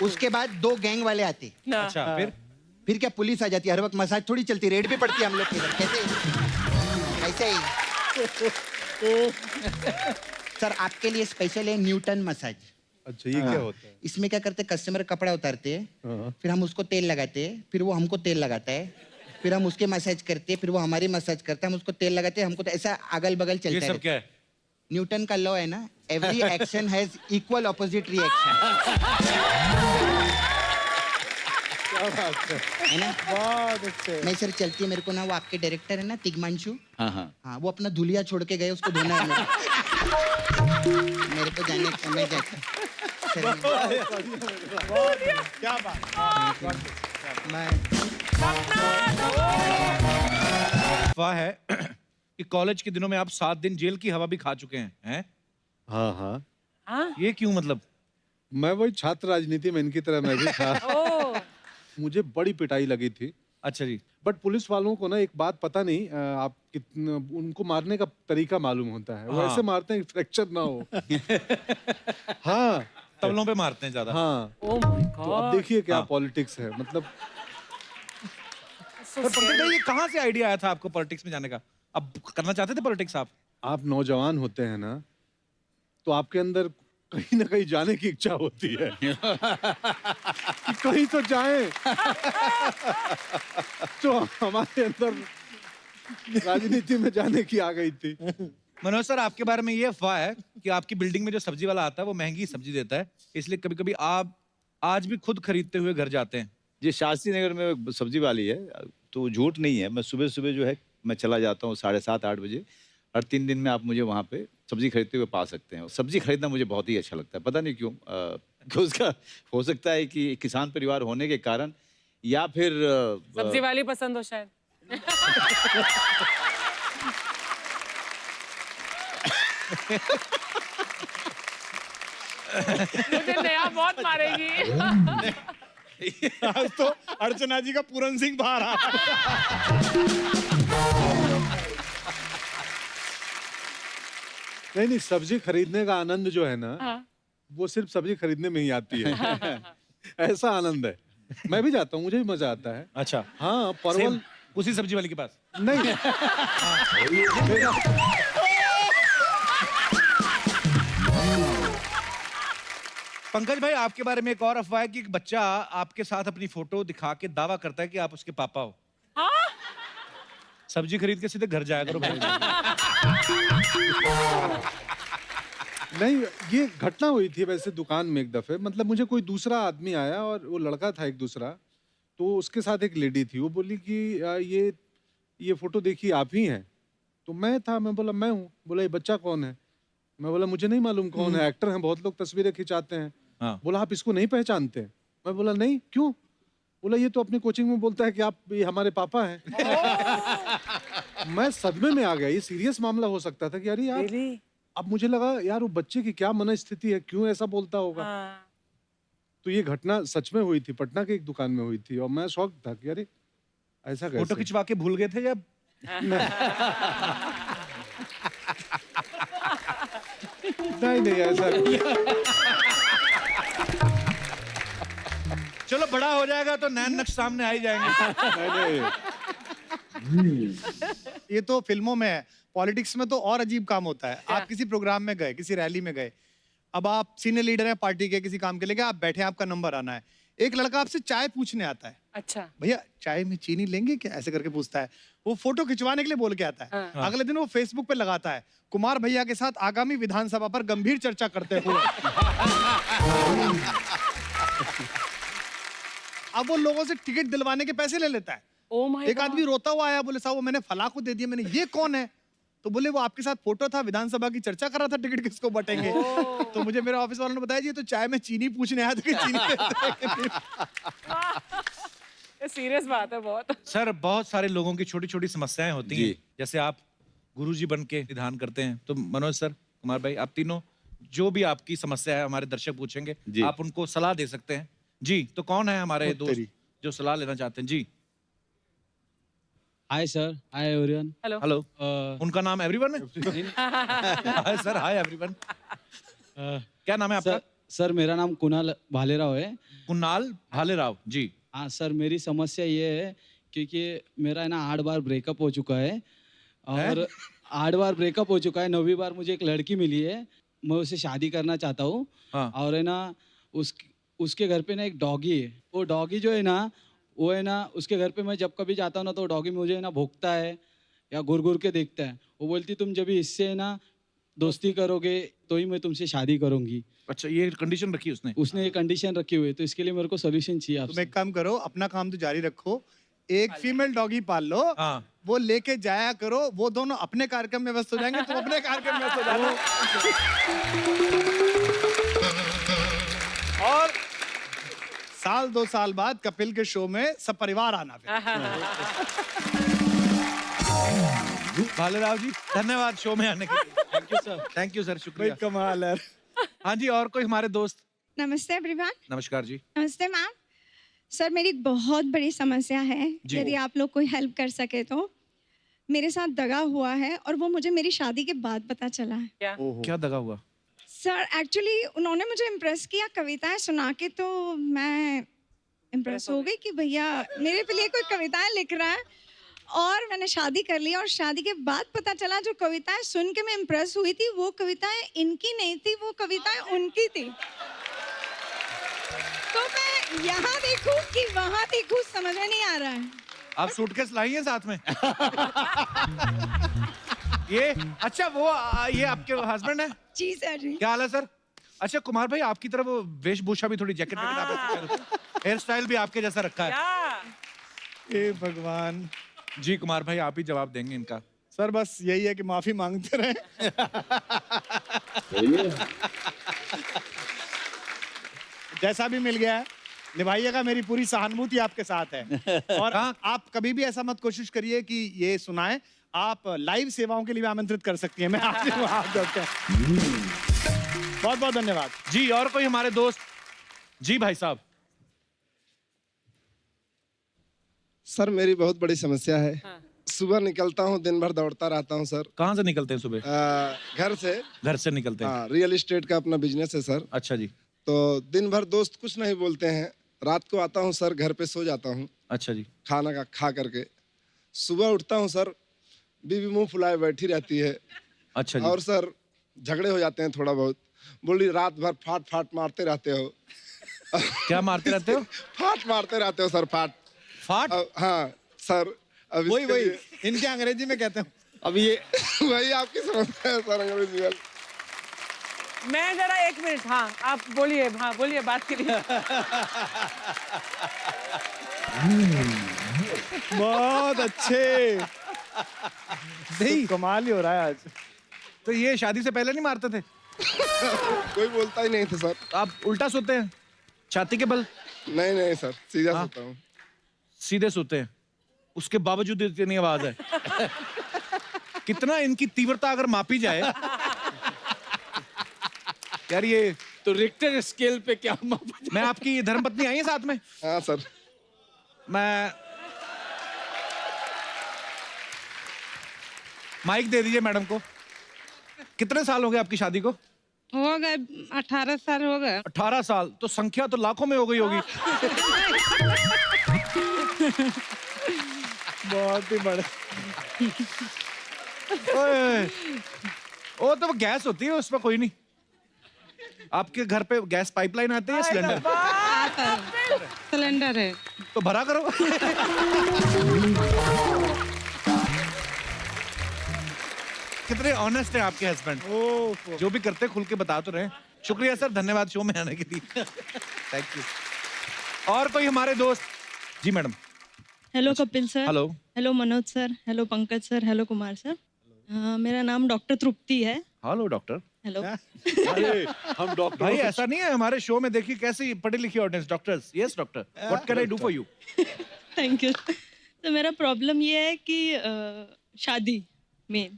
Speaker 7: उसके बाद 2 गैंग वाले आते,
Speaker 1: अच्छा
Speaker 7: फिर क्या पुलिस आ जाती है। हर वक्त मसाज थोड़ी चलती, रेड भी पड़ती है हम लोग के इधर। कैसे ऐसे ही। सर आपके लिए स्पेशल है न्यूटन मसाज।
Speaker 4: अच्छा, ये क्या होता है?
Speaker 7: इसमें क्या करते हैं, कस्टमर कपड़ा उतारते हैं,
Speaker 4: हाँ।
Speaker 7: फिर हम उसको तेल लगाते हैं, फिर वो हमको तेल लगाता है, फिर हम उसके मसाज करते हैं, फिर वो हमारी मसाज करता है, हम उसको तेल लगाते हैं, हमको तो ऐसा अगल बगल
Speaker 1: ये
Speaker 7: चलता
Speaker 1: सब
Speaker 7: है।
Speaker 1: क्या है?
Speaker 7: न्यूटन का लॉ है ना, every action has equal opposite reaction, है ना।
Speaker 5: बहुत अच्छे।
Speaker 7: नहीं सर, चलती है मेरे को ना, वो आपके डायरेक्टर है ना तिग्मांशु,
Speaker 2: हाँ
Speaker 7: हाँ, वो अपना धुलिया छोड़ के गए, उसको धोना है मेरे को जाने का मैं जाता सर,
Speaker 5: क्या बात।
Speaker 7: मैं
Speaker 1: अफवाह है कि कॉलेज के दिनों में आप 7 दिन जेल की हवा भी खा चुके हैं?
Speaker 4: हाँ हाँ,
Speaker 6: हाँ?
Speaker 1: ये क्यों मतलब?
Speaker 4: मैं वही छात्र राजनीति में इनकी तरह मैं भी था।
Speaker 6: ओह,
Speaker 4: मुझे बड़ी पिटाई लगी थी।
Speaker 1: अच्छा जी।
Speaker 4: बट पुलिस वालों को ना एक बात पता नहीं, आप कितना उनको मारने का तरीका मालूम होता है। वो
Speaker 1: हाँ।
Speaker 4: ऐसे मारते हैं फ्रैक्चर ना हो। हाँ
Speaker 1: तबलों पे मारते हैं ज्यादा।
Speaker 4: हाँ,
Speaker 6: ओह माय
Speaker 4: तो अब
Speaker 6: गॉड।
Speaker 4: देखिए क्या
Speaker 1: हाँ।
Speaker 4: पॉलिटिक्स है, मतलब
Speaker 1: पर पंकज भाई, ये कहाँ से आइडिया आया था आपको पॉलिटिक्स में जाने का? अब करना चाहते थे पॉलिटिक्स आप?
Speaker 4: आप नौजवान होते हैं ना, तो आपके अंदर कहीं ना कहीं जाने की इच्छा होती है कि कहीं तो जाएं। तो हमारे अंदर राजनीति में जाने की आ गई थी।
Speaker 1: मनोज सर, आपके बारे में ये अफवाह है कि आपकी बिल्डिंग में जो सब्जी वाला आता है वो महंगी सब्जी देता है, इसलिए कभी कभी आप आज भी खुद खरीदते हुए घर जाते हैं।
Speaker 2: जी शास्त्री नगर में एक सब्जी वाली है, तो झूठ नहीं है। मैं सुबह सुबह जो है मैं चला जाता हूँ 7:30-8 बजे, हर 3 दिन में आप मुझे वहाँ पे सब्जी खरीदते हुए पा सकते हैं। सब्जी खरीदना मुझे बहुत ही अच्छा लगता है, पता नहीं क्यों। कि उसका हो सकता है कि किसान परिवार होने के कारण, या फिर
Speaker 6: सब्जी वाली पसंद हो शायद। मुझे नया बहुत मारेगी।
Speaker 5: आज तो अर्चना जी का पूरन सिंह बाहर आ।
Speaker 4: नहीं, सब्जी खरीदने का आनंद जो है ना,
Speaker 6: हाँ।
Speaker 4: वो सिर्फ सब्जी खरीदने में ही आती है। ऐसा आनंद है। मैं भी जाता हूँ, मुझे भी मजा आता है।
Speaker 1: अच्छा,
Speaker 4: हाँ, परवल
Speaker 1: सेम उसी सब्जी वाले के पास?
Speaker 4: नहीं।
Speaker 1: पंकज भाई, आपके बारे में एक और अफवाह है कि एक बच्चा आपके साथ अपनी फोटो दिखा के दावा करता है कि आप उसके पापा हो।
Speaker 6: हाँ?
Speaker 1: सब्जी खरीद के सीधे घर जाया करो भाई।
Speaker 4: नहीं, ये घटना हुई थी वैसे दुकान में एक दफे। मतलब मुझे कोई दूसरा आदमी आया और वो लड़का था एक दूसरा, तो उसके साथ एक लेडी थी। वो बोली कि ये फोटो देखिए आप ही हैं। तो मैं था, मैं बोला मैं हूँ। बोला ये बच्चा कौन है? मैं बोला मुझे नहीं मालूम कौन है, एक्टर हैं, बहुत लोग तस्वीरें खिंचाते हैं।
Speaker 1: हाँ।
Speaker 4: बोला आप इसको नहीं पहचानते? मैं बोला नहीं, क्यों? बोला ये तो अपनी कोचिंग में बोलता है कि आप ये हमारे पापा हैं। मैं सदमे में आ गया, ये सीरियस मामला हो सकता था कि अरे यार।
Speaker 6: Really?
Speaker 4: अब मुझे लगा यार वो बच्चे की क्या मनस्थिति है, क्यों ऐसा बोलता होगा।
Speaker 6: हाँ।
Speaker 4: तो ये घटना सच में हुई थी, पटना के एक दुकान में हुई थी और मैं शॉक था कि अरे ऐसा
Speaker 1: फोटो
Speaker 4: कैसे।
Speaker 1: खिंचवा के भूल गए थे या
Speaker 4: नहीं नहीं ऐसा
Speaker 1: चलो बड़ा हो जाएगा तो नैन नक्श सामने आ ही जाएंगे।
Speaker 4: नहीं।
Speaker 5: ये तो फिल्मों में है, पॉलिटिक्स में तो और अजीब काम होता है। आप किसी प्रोग्राम में गए, किसी रैली में गए, अब आप सीनियर लीडर हैं पार्टी के, किसी काम के लिए गए, आप बैठे हैं, आपका नंबर आना है, एक लड़का आपसे चाय पूछने आता है।
Speaker 6: अच्छा।
Speaker 5: भैया चाय में चीनी लेंगे क्या, ऐसे करके पूछता है। वो फोटो खिंचवाने के लिए बोल के आता है।
Speaker 6: हाँ।
Speaker 5: अगले दिन वो फेसबुक पे लगाता है, कुमार भैया के साथ आगामी विधानसभा पर गंभीर चर्चा करते हुए। अब वो लोगों से टिकट दिलवाने के पैसे ले लेता है।
Speaker 6: Oh my
Speaker 5: एक
Speaker 6: God.
Speaker 5: आदमी रोता हुआ आया, बोले साहब वो मैंने फला को दे दिया। मैंने ये कौन है? तो बोले वो आपके साथ फोटो था, विधानसभा की चर्चा कर रहा था, टिकट किसको बटेंगे। तो मुझे मेरे ऑफिस वालों ने बताया जी तो चाय में चीनी पूछने आया था कि चीनी देते हैं कि नहीं।
Speaker 6: ये सीरियस बात है बहुत।
Speaker 1: सर बहुत सारे लोगों की छोटी छोटी समस्याएं होती हैं,
Speaker 2: जी।
Speaker 1: जैसे आप गुरुजी बन के निदान करते हैं। तो मनोज सर, कुमार भाई, आप तीनों जो भी आपकी समस्या है हमारे दर्शक पूछेंगे,
Speaker 2: जी।
Speaker 1: आप उनको सलाह दे सकते हैं। जी, तो कौन है हमारे दोस्त
Speaker 5: तेरी।
Speaker 1: जो सलाह लेना चाहते हैं? जी
Speaker 9: hi sir, hi everyone.
Speaker 6: Hello.
Speaker 1: Hello. उनका नाम एवरीवन है? Hi sir, hi everyone. क्या नाम है आपका?
Speaker 9: सर मेरा नाम कुणाल भालेराव है।
Speaker 1: कुणाल भालेराव जी।
Speaker 9: हाँ सर, मेरी समस्या ये है क्योंकि मेरा है ना 8 बार ब्रेकअप हो चुका है और 8 बार ब्रेकअप हो चुका है। 9वीं बार मुझे एक लड़की मिली है, मैं उससे शादी करना चाहता हूँ।
Speaker 1: हाँ।
Speaker 9: और है ना उसके घर पे ना एक डॉगी है। वो डॉगी जो है ना, वो है ना उसके घर पे मैं जब कभी जाता हूँ ना तो डॉगी मुझे है ना भौंकता है या घूर घूर के देखता है। वो बोलती तुम जब इससे है ना दोस्ती करोगे तो ही मैं तुमसे शादी करूंगी।
Speaker 1: अच्छा, ये कंडीशन रखी उसने?
Speaker 9: उसने ये कंडीशन रखी हुई है, तो इसके लिए मेरे को सोल्यूशन चाहिए
Speaker 5: तुम
Speaker 9: आपसे।
Speaker 5: एक काम करो, अपना काम तो जारी रखो, एक फीमेल डॉगी पाल लो,
Speaker 1: हाँ।
Speaker 5: वो लेके जाया करो, वो दोनों अपने कार्यक्रम में व्यस्त हो जाएंगे, तुम अपने कार्यक्रम में व्यस्त हो जाना। और साल 2 साल बाद कपिल के शो में सब परिवार आना फिर।
Speaker 1: भालेराव जी धन्यवाद शो में आने के लिए। Thank you sir. Thank you sir, शुक्रिया।
Speaker 5: कमाल है।
Speaker 1: हाँ जी, और कोई हमारे दोस्त?
Speaker 10: नमस्ते एवरीवन।
Speaker 1: नमस्कार जी।
Speaker 10: नमस्ते मैम। सर मेरी बहुत बड़ी समस्या है,
Speaker 1: जी।
Speaker 10: यदि आप लोग कोई हेल्प कर सके तो। मेरे साथ दगा हुआ है और वो मुझे मेरी शादी के बाद पता चला है।
Speaker 6: क्या?
Speaker 1: क्या दगा हुआ?
Speaker 10: सर एक्चुअली उन्होंने मुझे इम्प्रेस किया कविताएं सुना के, तो मैं इम्प्रेस हो गई कि भैया मेरे लिए कोई कविताएं लिख रहा है। और मैंने शादी कर ली और शादी के बाद पता चला जो कविताएं सुन के मैं इम्प्रेस हुई थी वो कविताएं इनकी नहीं थी, वो कविताएं उनकी थी। तो मैं यहाँ देखूं कि वहाँ देखूं, समझ में नहीं आ रहा है।
Speaker 1: आप सूटकेस लाई हैं साथ में? ये अच्छा वो ये आपके हस्बैंड है?
Speaker 10: जी सर जी।
Speaker 1: क्या हाल है सर? अच्छा कुमार भाई, आपकी तरफ वो वेशभूषा भी थोड़ी जैकेट हेयर स्टाइल भी आपके जैसा रखा है।
Speaker 6: क्या?
Speaker 5: हे भगवान।
Speaker 1: जी कुमार भाई, आप ही जवाब देंगे इनका।
Speaker 5: सर बस यही है कि माफी मांगते रहे। जैसा भी मिल गया है निभाइएगा, मेरी पूरी सहानुभूति आपके साथ है। और आप कभी भी ऐसा मत कोशिश करिए कि ये सुनाएं, आप लाइव सेवाओं के लिए भी आमंत्रित कर सकती हैं। मैं आपसे हाथ जोड़ते हैं। बहुत बहुत धन्यवाद
Speaker 1: जी। और कोई हमारे दोस्त? जी भाई साहब।
Speaker 11: सर मेरी बहुत बड़ी समस्या है। सुबह निकलता हूँ, दिन भर दौड़ता रहता हूँ सर।
Speaker 1: कहाँ से निकलते हैं सुबह?
Speaker 11: घर से।
Speaker 1: घर से निकलते हैं?
Speaker 11: हाँ, रियल एस्टेट का अपना बिजनेस है सर।
Speaker 1: अच्छा जी।
Speaker 11: तो दिन भर दोस्त कुछ नहीं बोलते हैं, रात को आता हूँ सर, घर पे सो जाता हूँ
Speaker 1: अच्छा जी।
Speaker 11: खाना का खा करके। सुबह उठता हूँ सर, बीवी मुंह फुलाए बैठी रहती है।
Speaker 1: अच्छा जी।
Speaker 11: और सर झगड़े हो जाते हैं थोड़ा बहुत। बोली रात भर फाट फाट मारते रहते हो।
Speaker 1: क्या मारते रहते हो?
Speaker 11: फाट मारते रहते हो सर, फाट
Speaker 1: फाट?
Speaker 11: हाँ सर। अब
Speaker 5: वही
Speaker 11: इसके
Speaker 5: वही
Speaker 11: लिए-
Speaker 5: इनके अंग्रेजी में कहते हैं।
Speaker 11: अब ये वही आपकी समस्या है सर, अंग्रेजी में।
Speaker 6: मैं जरा 1 मिनट, हाँ आप बोलिए, हाँ बोलिए, बात करिए।
Speaker 5: बहुत अच्छे।
Speaker 1: नहीं
Speaker 5: कमाल ही हो रहा है आज।
Speaker 1: तो ये शादी से पहले नहीं मारते थे?
Speaker 11: कोई बोलता ही नहीं था सर।
Speaker 1: आप उल्टा सोते हैं छाती के बल?
Speaker 11: नहीं नहीं सर, सीधा
Speaker 1: हाँ?
Speaker 11: सोता हूँ।
Speaker 1: सीधे सोते हैं, उसके बावजूद इतनी आवाज है। कितना इनकी तीव्रता अगर मापी जाए यार, ये
Speaker 2: तो रिक्टर स्केल पे क्या मापा जाए?
Speaker 1: मैं आपकी धर्मपत्नी आई है साथ में?
Speaker 11: हाँ सर।
Speaker 1: मैं माइक दे दीजिए मैडम को। कितने साल हो गए आपकी शादी को?
Speaker 6: हो गए 18 साल हो गए।
Speaker 1: 18 साल, तो संख्या तो लाखों में हो गई होगी।
Speaker 5: बहुत ही बड़े।
Speaker 1: ओए, वो तो गैस होती है, उसमें कोई नहीं। आपके घर पे गैस पाइपलाइन आती है या सिलेंडर?
Speaker 6: सिलेंडर है।
Speaker 1: तो भरा करो। कितने ऑनेस्ट हैं आपके हस्बैंड, जो भी करते खुल के बता तो रहे। शुक्रिया सर, धन्यवाद शो में आने के लिए। Thank you. और कोई हमारे दोस्त? जी madam.
Speaker 12: Hello Kapil sir.
Speaker 1: Hello.
Speaker 12: Hello Manoj sir. Hello Pankaj sir. Hello Kumar sir. मेरा नाम डॉक्टर तृप्ति है।
Speaker 1: Hello doctor.
Speaker 12: हेलो।
Speaker 5: अरे हम डॉक्टर
Speaker 1: भाई ऐसा नहीं है, हमारे शो में देखिए कैसी पढ़ी लिखी audience. Doctors, yes doctor, what can I do for you?
Speaker 12: Thank you. तो मेरा प्रॉब्लम ये है कि शादी में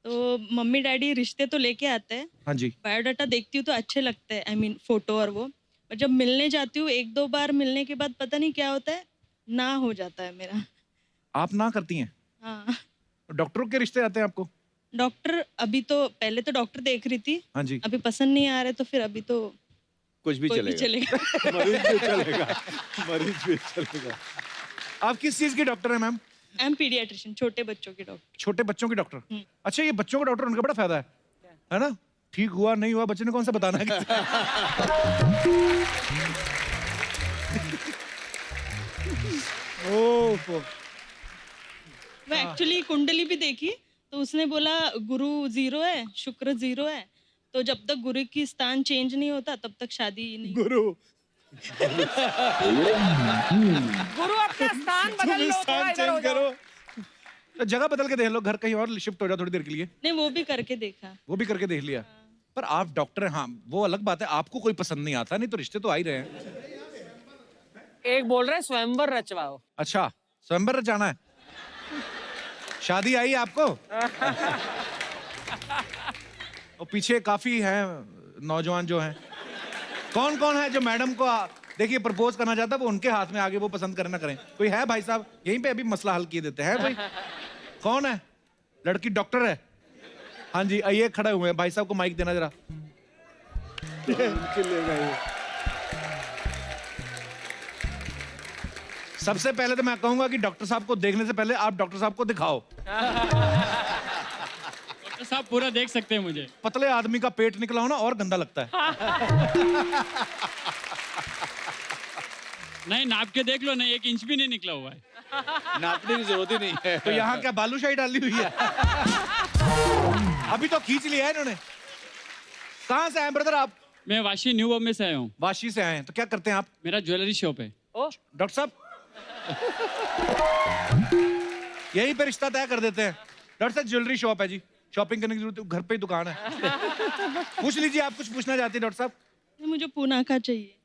Speaker 12: तो मम्मी डैडी रिश्ते तो लेके आते हैं,
Speaker 1: हाँ जी।
Speaker 12: बायोडाटा देखती हूँ तो अच्छे लगते हैं, आई मीन फोटो और वो, पर जब मिलने जाती हूँ 1-2 बार मिलने के बाद पता नहीं क्या होता है, ना हो जाता है मेरा।
Speaker 1: आप ना करती हैं?
Speaker 12: हाँ।
Speaker 1: डॉक्टरों के रिश्ते आते हैं आपको?
Speaker 12: डॉक्टर अभी तो, पहले तो डॉक्टर देख रही थी,
Speaker 1: हाँ जी।
Speaker 12: अभी पसंद नहीं आ रहे तो फिर अभी तो
Speaker 2: कुछ भी
Speaker 12: कोई भी
Speaker 2: चलेगा।
Speaker 12: चलेगा।
Speaker 5: मरीज भी चलेगा, मरीज भी चलेगा।
Speaker 1: आप किस चीज की डॉक्टर हैं मैम?
Speaker 12: आई एम पीडियाट्रिशियन, छोटे बच्चों की डॉक्टर।
Speaker 1: छोटे बच्चों की डॉक्टर? अच्छा, ये बच्चों का डॉक्टर, उनका बड़ा फायदा है ना? ठीक हुआ नहीं हुआ बच्चे ने कौन सा बताना है?
Speaker 12: मैं एक्चुअली कुंडली भी देखी तो उसने बोला गुरु 0 है, शुक्र 0 है, तो जब तक गुरु की स्थान चेंज नहीं होता तब तक शादी नहीं।
Speaker 5: गुरु
Speaker 6: गुरु अपना स्थान बदल लो, थोड़ा इधर हो जाओ।
Speaker 1: तो जगह बदल के देख लो, घर कहीं और शिफ्ट हो जाओ थोड़ी देर के लिए।
Speaker 12: नहीं, वो भी करके देखा।
Speaker 1: वो भी करके देख लिया। पर आप डॉक्टर हैं, हाँ वो अलग बात है, आपको कोई पसंद नहीं आता, नहीं तो रिश्ते तो आ ही रहे हैं।
Speaker 6: एक बोल रहे स्वयंवर रचवाओ।
Speaker 1: अच्छा, स्वयंवर रचाना है? शादी आई आपको? और पीछे काफी हैं नौजवान जो हैं। कौन कौन है जो मैडम को देखिए प्रपोज करना चाहता है, वो उनके हाथ में आगे वो पसंद करें ना करें। कोई है भाई साहब? यहीं पे अभी मसला हल किए देते हैं कोई। कौन है? लड़की डॉक्टर है? हाँ जी, आइए खड़े हुए हैं, भाई साहब को माइक देना जरा। सबसे पहले तो मैं कहूंगा कि डॉक्टर साहब को देखने से पहले आप डॉक्टर साहब को दिखाओ।
Speaker 9: डॉक्टर साहब पूरा देख सकते हैं मुझे।
Speaker 1: पतले आदमी का पेट निकला हो ना और गंदा लगता है।
Speaker 9: नहीं, नाप के देख लो ना, 1 इंच भी नहीं निकला हुआ है।
Speaker 2: नापने की जरूरत ही नहीं है।
Speaker 1: तो यहाँ क्या बालूशाही डाली हुई है? अभी तो खींच लिया है इन्होंने। कहाँ से आए ब्रदर आप?
Speaker 9: मैं वाशी न्यू बॉम्बे से आया हूँ।
Speaker 1: वाशी से आए हैं, तो क्या करते हैं आप?
Speaker 9: मेरा ज्वेलरी शॉप है।
Speaker 1: डॉक्टर साहब यहीं पे रिश्ता तय कर देते हैं। डॉक्टर साहब ज्वेलरी शॉप है जी, शॉपिंग करने की जरूरत है, घर पे ही दुकान है। पूछ लीजिए, आप कुछ पूछना चाहते हैं डॉक्टर साहब?
Speaker 12: मुझे पूना का चाहिए।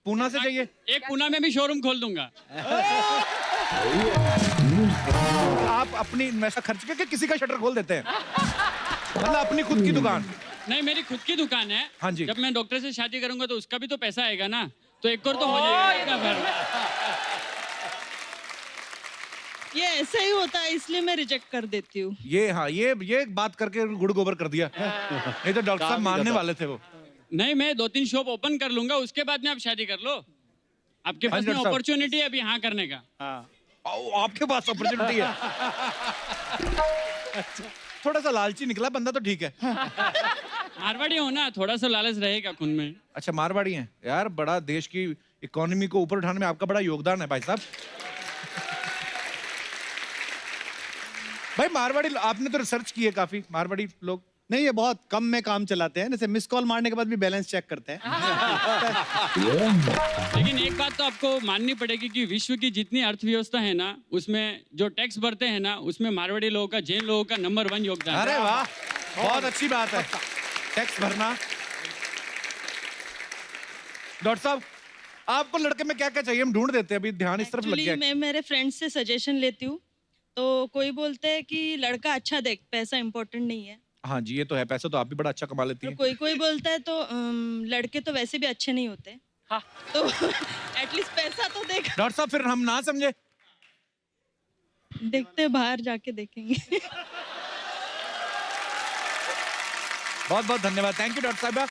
Speaker 1: पूना से चाहिए?
Speaker 9: एक पूना में भी शोरूम खोल दूंगा।
Speaker 1: आप अपनी पैसा खर्च करके किसी का शटर खोल देते हैं, मतलब अपनी खुद की दुकान?
Speaker 9: नहीं, मेरी खुद की दुकान है।
Speaker 1: हाँ जी।
Speaker 9: जब मैं डॉक्टर से शादी करूंगा तो उसका भी तो पैसा आएगा ना, तो एक और तो हो जाएगा भर।
Speaker 12: ये ऐसा ही होता है, इसलिए मैं रिजेक्ट कर देती हूँ।
Speaker 1: ये हाँ, ये बात करके गुड़ गोबर कर दिया। नहीं तो डॉक्टर साहब मानने वाले थे वो।
Speaker 9: नहीं, मैं 2-3 शॉप ओपन कर लूंगा, उसके बाद में आप शादी कर लो। आपके पास में
Speaker 1: डॉक्टर साहब।
Speaker 9: अपॉर्चुनिटी है अभी हाँ करने का।
Speaker 1: आपके पास अपॉर्चुनिटी है। थोड़ा सा लालची निकला बंदा तो ठीक है।
Speaker 9: मारवाड़ी हो ना, थोड़ा सा लालच रहेगा खून में।
Speaker 1: अच्छा, मारवाड़ी हैं यार, बड़ा देश की इकोनॉमी को ऊपर उठाने में आपका बड़ा योगदान है भाई साहब। भाई मारवाड़ी, आपने तो रिसर्च की है काफी, मारवाड़ी लोग
Speaker 5: नहीं, ये बहुत कम में काम चलाते हैं, जैसे मिस कॉल मारने के बाद भी बैलेंस चेक करते हैं।
Speaker 9: लेकिन एक बात तो आपको माननी पड़ेगी कि विश्व की जितनी अर्थव्यवस्था है ना, उसमें जो टैक्स भरते हैं ना, उसमें मारवाड़ी लोगों का, जैन लोगों का नंबर 1 योगदान है।
Speaker 1: अरे वाह, बहुत अच्छी बात है, टैक्स भरना। डॉक्टर साहब, आपको लड़के में क्या क्या चाहिए, हम ढूंढ देते हैं, अभी ध्यान इस तरफ लग
Speaker 12: एक्चुअली
Speaker 1: गया।
Speaker 12: मैं मेरे फ्रेंड्स से सजेशन लेती हूँ, तो कोई बोलते हैं कि लड़का अच्छा देख, पैसा इम्पोर्टेंट नहीं है।
Speaker 1: हाँ जी, ये तो है, पैसा तो आप भी बड़ा अच्छा कमा लेती
Speaker 12: और
Speaker 1: हैं।
Speaker 12: कोई कोई बोलता है तो लड़के तो वैसे भी अच्छे नहीं होते।
Speaker 6: हाँ।
Speaker 12: तो एटलीस्ट पैसा तो देख।
Speaker 1: डॉक्टर साहब, फिर हम ना समझे।
Speaker 12: देखते हैं, बाहर जाके देखेंगे।
Speaker 1: बहुत बहुत धन्यवाद, थैंक यू डॉक्टर साहब।